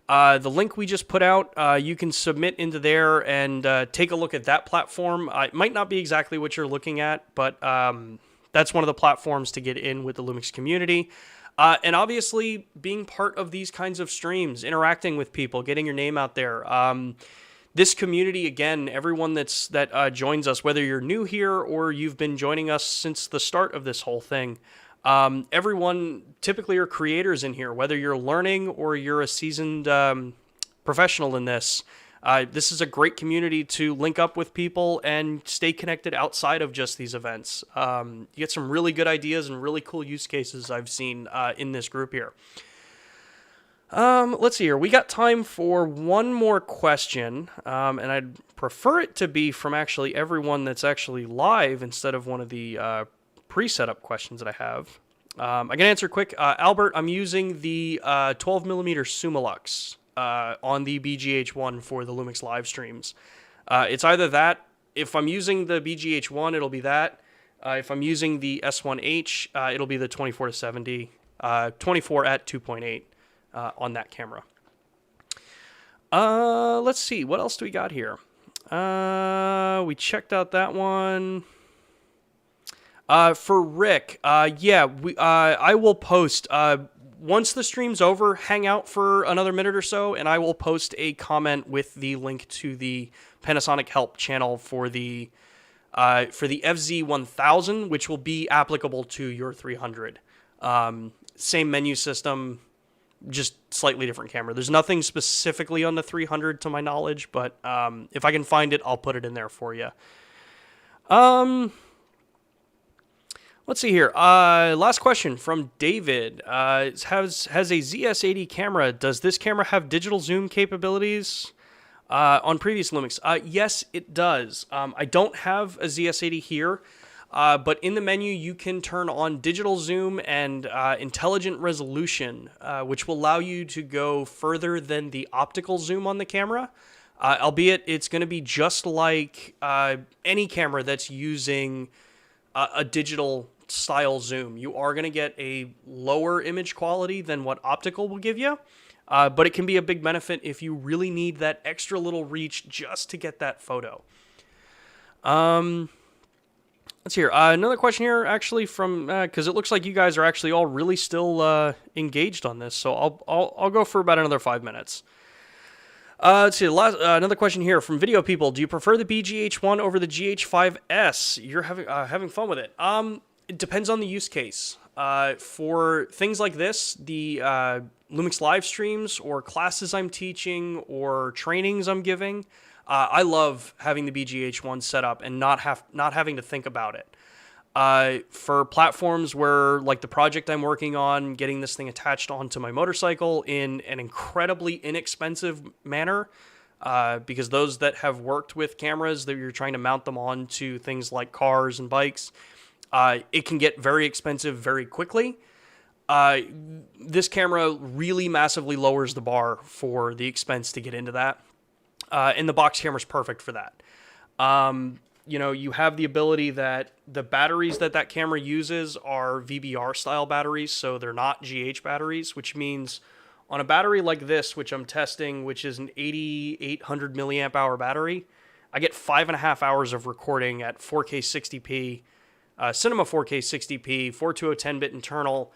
The link we just put out, you can submit into there and take a look at that platform. It might not be exactly what you're looking at, but that's one of the platforms to get in with the LUMIX community. And obviously, being part of these kinds of streams, interacting with people, getting your name out there. This community, again, everyone that joins us, whether you're new here or you've been joining us since the start of this whole thing, everyone typically are creators in here, whether you're learning or you're a seasoned professional in this. This is a great community to link up with people and stay connected outside of just these events. You get some really good ideas and really cool use cases I've seen in this group here. Let's see here. We got time for one more question, and I'd prefer it to be from actually everyone that's actually live instead of one of the pre-setup questions that I have. I can answer quick. Albert, I'm using the 12mm Summilux on the BGH1 for the LUMIX live streams. It's either that. If I'm using the BGH1, it'll be that. If I'm using the S1H, it'll be the 24-70, 24 at 2.8 on that camera. Let's see. What else do we got here? We checked out that one. For Rick, I will post, once the stream's over, hang out for another minute or so, and I will post a comment with the link to the Panasonic Help channel for the FZ1000, which will be applicable to your 300. Same menu system, just slightly different camera. There's nothing specifically on the 300 to my knowledge, but if I can find it, I'll put it in there for you. Let's see here. Last question from David. Has a ZS80 camera. Does this camera have digital zoom capabilities on previous LUMIX? Yes, it does. I don't have a ZS80 here, but in the menu you can turn on digital zoom and intelligent resolution, which will allow you to go further than the optical zoom on the camera. Albeit it's going to be just like any camera that's using a digital style zoom. You are going to get a lower image quality than what optical will give you, but it can be a big benefit if you really need that extra little reach just to get that photo. Let's hear another question here, actually, from because it looks like you guys are actually all really still engaged on this, so I'll go for about another 5 minutes. Let's see. Another question here from Video People. Do you prefer the BGH1 over the GH5S? You're having fun with it. It depends on the use case. For things like this, the LUMIX live streams or classes I'm teaching or trainings I'm giving, I love having the BGH1 set up and not having to think about it. For platforms where, like the project I'm working on, getting this thing attached onto my motorcycle in an incredibly inexpensive manner, because those that have worked with cameras that you're trying to mount them onto things like cars and bikes, it can get very expensive very quickly. This camera really massively lowers the bar for the expense to get into that. And the box camera is perfect for that. You have the ability that the batteries that camera uses are VBR style batteries, so they're not GH batteries, which means on a battery like this, which I'm testing, which is an 8,800 milliamp hour battery, I get 5.5 hours of recording at 4K 60p, Cinema 4K 60p, 420 10-bit internal,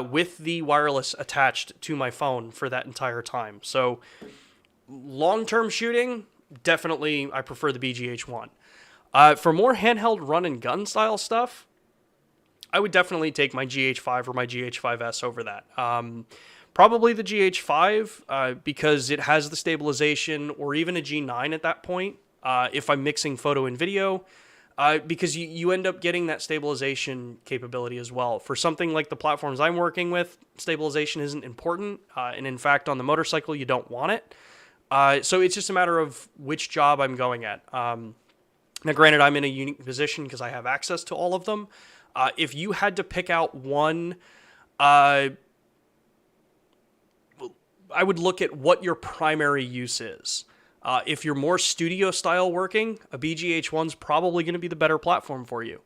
with the wireless attached to my phone for that entire time. So long-term shooting, definitely I prefer the BGH1. For more handheld run and gun style stuff, I would definitely take my GH5 or my GH5S over that. Probably the GH5 because it has the stabilization, or even a G9 at that point if I'm mixing photo and video, because you end up getting that stabilization capability as well. For something like the platforms I'm working with, stabilization isn't important, and in fact on the motorcycle you don't want it. So it's just a matter of which job I'm going at. Now, granted, I'm in a unique position because I have access to all of them. If you had to pick out one, I would look at what your primary use is. If you're more studio style working, a BGH1's probably going to be the better platform for you.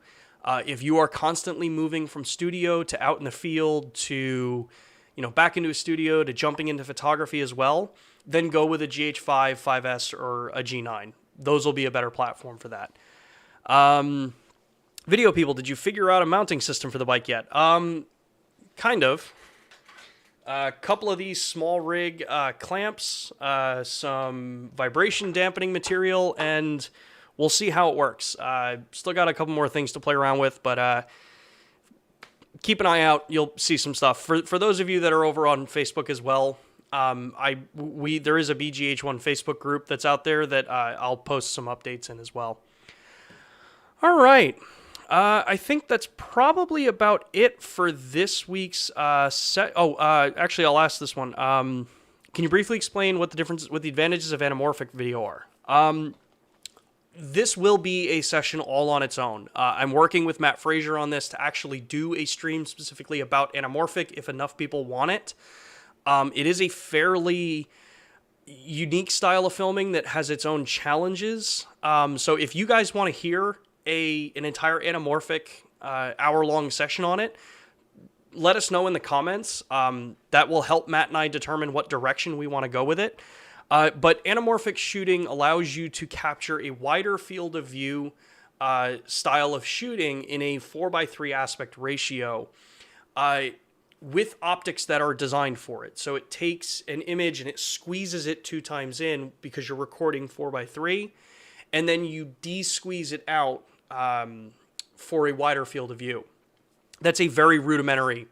If you are constantly moving from studio to out in the field to, back into a studio to jumping into photography as well, then go with a GH5, 5S, or a G9. Those will be a better platform for that. Video people, did you figure out a mounting system for the bike yet? Kind of. A couple of these small rig clamps, some vibration dampening material, and we'll see how it works. Still got a couple more things to play around with, but keep an eye out. You'll see some stuff. For those of you that are over on Facebook as well, there is a BGH1 Facebook group that's out there that I'll post some updates in as well. All right. I think that's probably about it for this week's set. Actually, I'll ask this one. Can you briefly explain what the advantages of anamorphic video are? This will be a session all on its own. I'm working with Matt Frazier on this to actually do a stream specifically about anamorphic if enough people want it. It is a fairly unique style of filming that has its own challenges. So if you guys want to hear an entire anamorphic hour-long session on it, let us know in the comments. That will help Matt and I determine what direction we want to go with it. But anamorphic shooting allows you to capture a wider field of view style of shooting in a 4:3 aspect ratio with optics that are designed for it. So it takes an image and it squeezes it 2 times in because you're recording 4:3, and then you de-squeeze it out for a wider field of view. That's a very rudimentary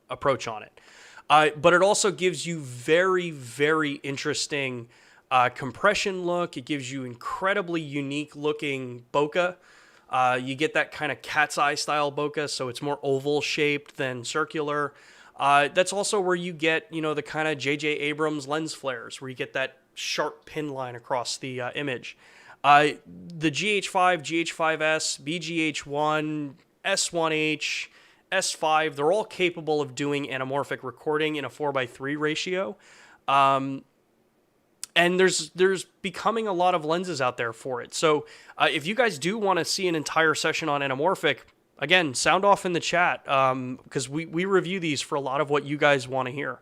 approach on it. But it also gives you very, very interesting compression look. It gives you incredibly unique looking bokeh. You get that kind of cat's eye style bokeh, so it's more oval shaped than circular. That's also where you get, the kind of J.J. Abrams lens flares, where you get that sharp pin line across the image. The GH5, GH5S, BGH1, S1H, S5, they're all capable of doing anamorphic recording in a 4:3 ratio. And there's becoming a lot of lenses out there for it. So if you guys do want to see an entire session on anamorphic, again, sound off in the chat, because we review these for a lot of what you guys want to hear.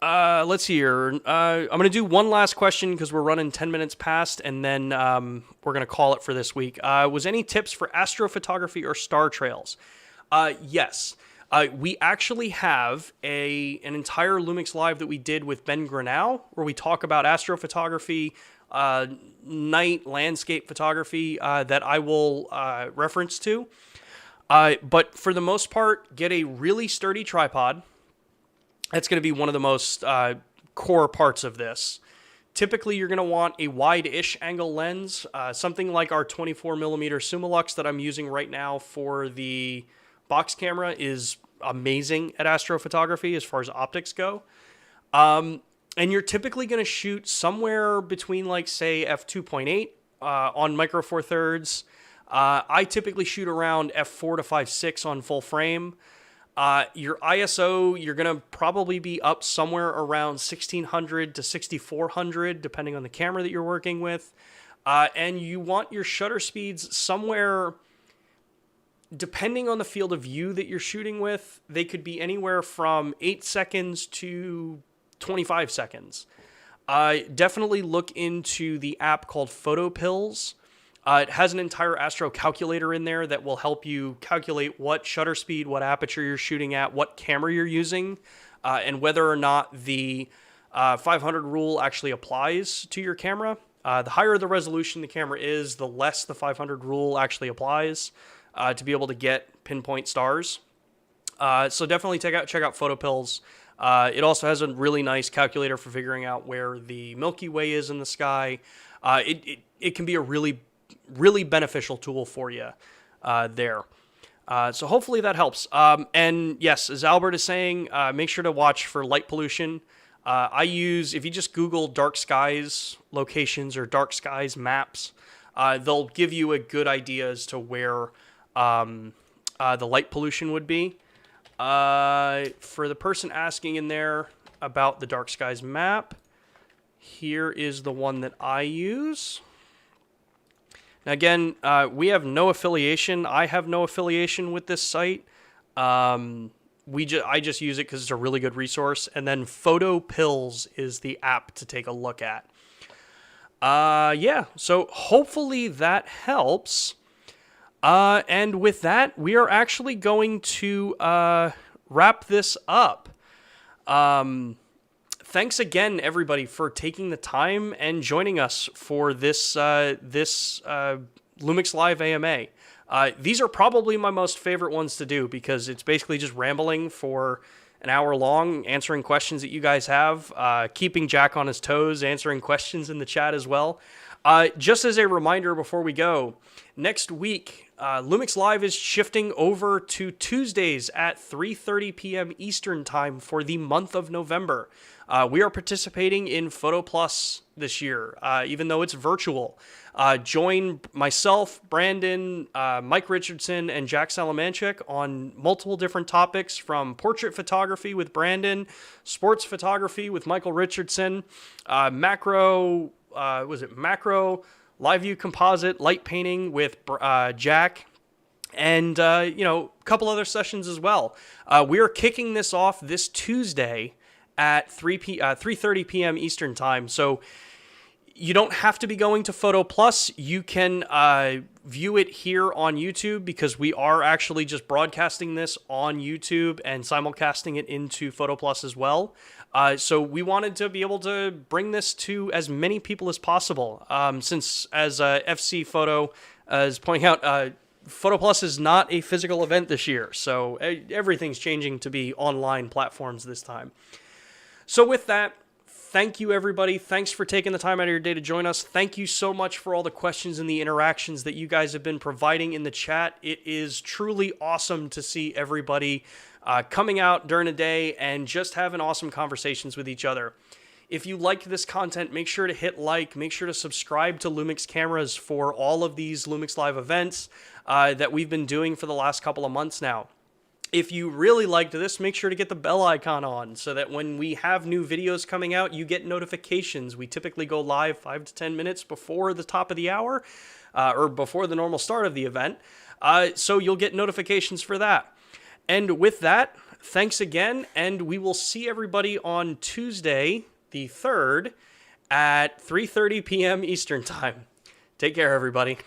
Let's see here. I'm going to do one last question because we're running 10 minutes past, and then we're going to call it for this week. Was any tips for astrophotography or star trails? Yes. We actually have an entire LUMIX Live that we did with Ben Grinnell, where we talk about astrophotography, night landscape photography that I will reference to. But for the most part, get a really sturdy tripod. That's going to be one of the most core parts of this. Typically, you're going to want a wide-ish angle lens, something like our 24mm Summilux that I'm using right now for the box camera is amazing at astrophotography as far as optics go. And you're typically going to shoot somewhere between, like, say, f2.8 on micro four thirds. I typically shoot around f4 to 5.6 on full frame. Your ISO, you're going to probably be up somewhere around 1600 to 6400, depending on the camera that you're working with. And you want your shutter speeds somewhere, depending on the field of view that you're shooting with, they could be anywhere from 8 seconds to 25 seconds. Definitely look into the app called PhotoPills. It has an entire Astro calculator in there that will help you calculate what shutter speed, what aperture you're shooting at, what camera you're using, and whether or not the 500 rule actually applies to your camera. The higher the resolution the camera is, the less the 500 rule actually applies to be able to get pinpoint stars. So definitely check out PhotoPills. It also has a really nice calculator for figuring out where the Milky Way is in the sky. It can be a really beneficial tool for you there. So hopefully that helps. And yes, as Albert is saying, make sure to watch for light pollution. If you just Google dark skies locations or dark skies maps, they'll give you a good idea as to where the light pollution would be. For the person asking in there about the dark skies map, here is the one that I use. Now again, we have no affiliation. I have no affiliation with this site. I just use it because it's a really good resource. And then PhotoPills is the app to take a look at. Yeah, so hopefully that helps. And with that, we are actually going to wrap this up. Thanks again, everybody, for taking the time and joining us for this LUMIX Live AMA. These are probably my most favorite ones to do because it's basically just rambling for an hour long, answering questions that you guys have, keeping Jack on his toes, answering questions in the chat as well. Just as a reminder before we go, next week, LUMIX Live is shifting over to Tuesdays at 3:30 p.m. Eastern Time for the month of November. We are participating in Photo Plus this year, even though it's virtual. Join myself, Brandon, Mike Richardson, and Jack Salamanchik on multiple different topics, from portrait photography with Brandon, sports photography with Michael Richardson, macro live view composite light painting with Jack, and a couple other sessions as well. We are kicking this off this Tuesday at 3:30 p.m. Eastern Time. So you don't have to be going to Photo Plus. You can view it here on YouTube because we are actually just broadcasting this on YouTube and simulcasting it into Photo Plus as well. So we wanted to be able to bring this to as many people as possible. Since, as FC Photo is pointing out, Photo Plus is not a physical event this year. So everything's changing to be online platforms this time. So with that, thank you, everybody. Thanks for taking the time out of your day to join us. Thank you so much for all the questions and the interactions that you guys have been providing in the chat. It is truly awesome to see everybody coming out during the day and just having awesome conversations with each other. If you liked this content, make sure to hit like, make sure to subscribe to LUMIX Cameras for all of these LUMIX Live events that we've been doing for the last couple of months now. If you really liked this, make sure to get the bell icon on so that when we have new videos coming out, you get notifications. We typically go live 5 to 10 minutes before the top of the hour or before the normal start of the event. So you'll get notifications for that. And with that, thanks again, and we will see everybody on Tuesday, the 3rd, at 3:30 p.m. Eastern Time. Take care, everybody.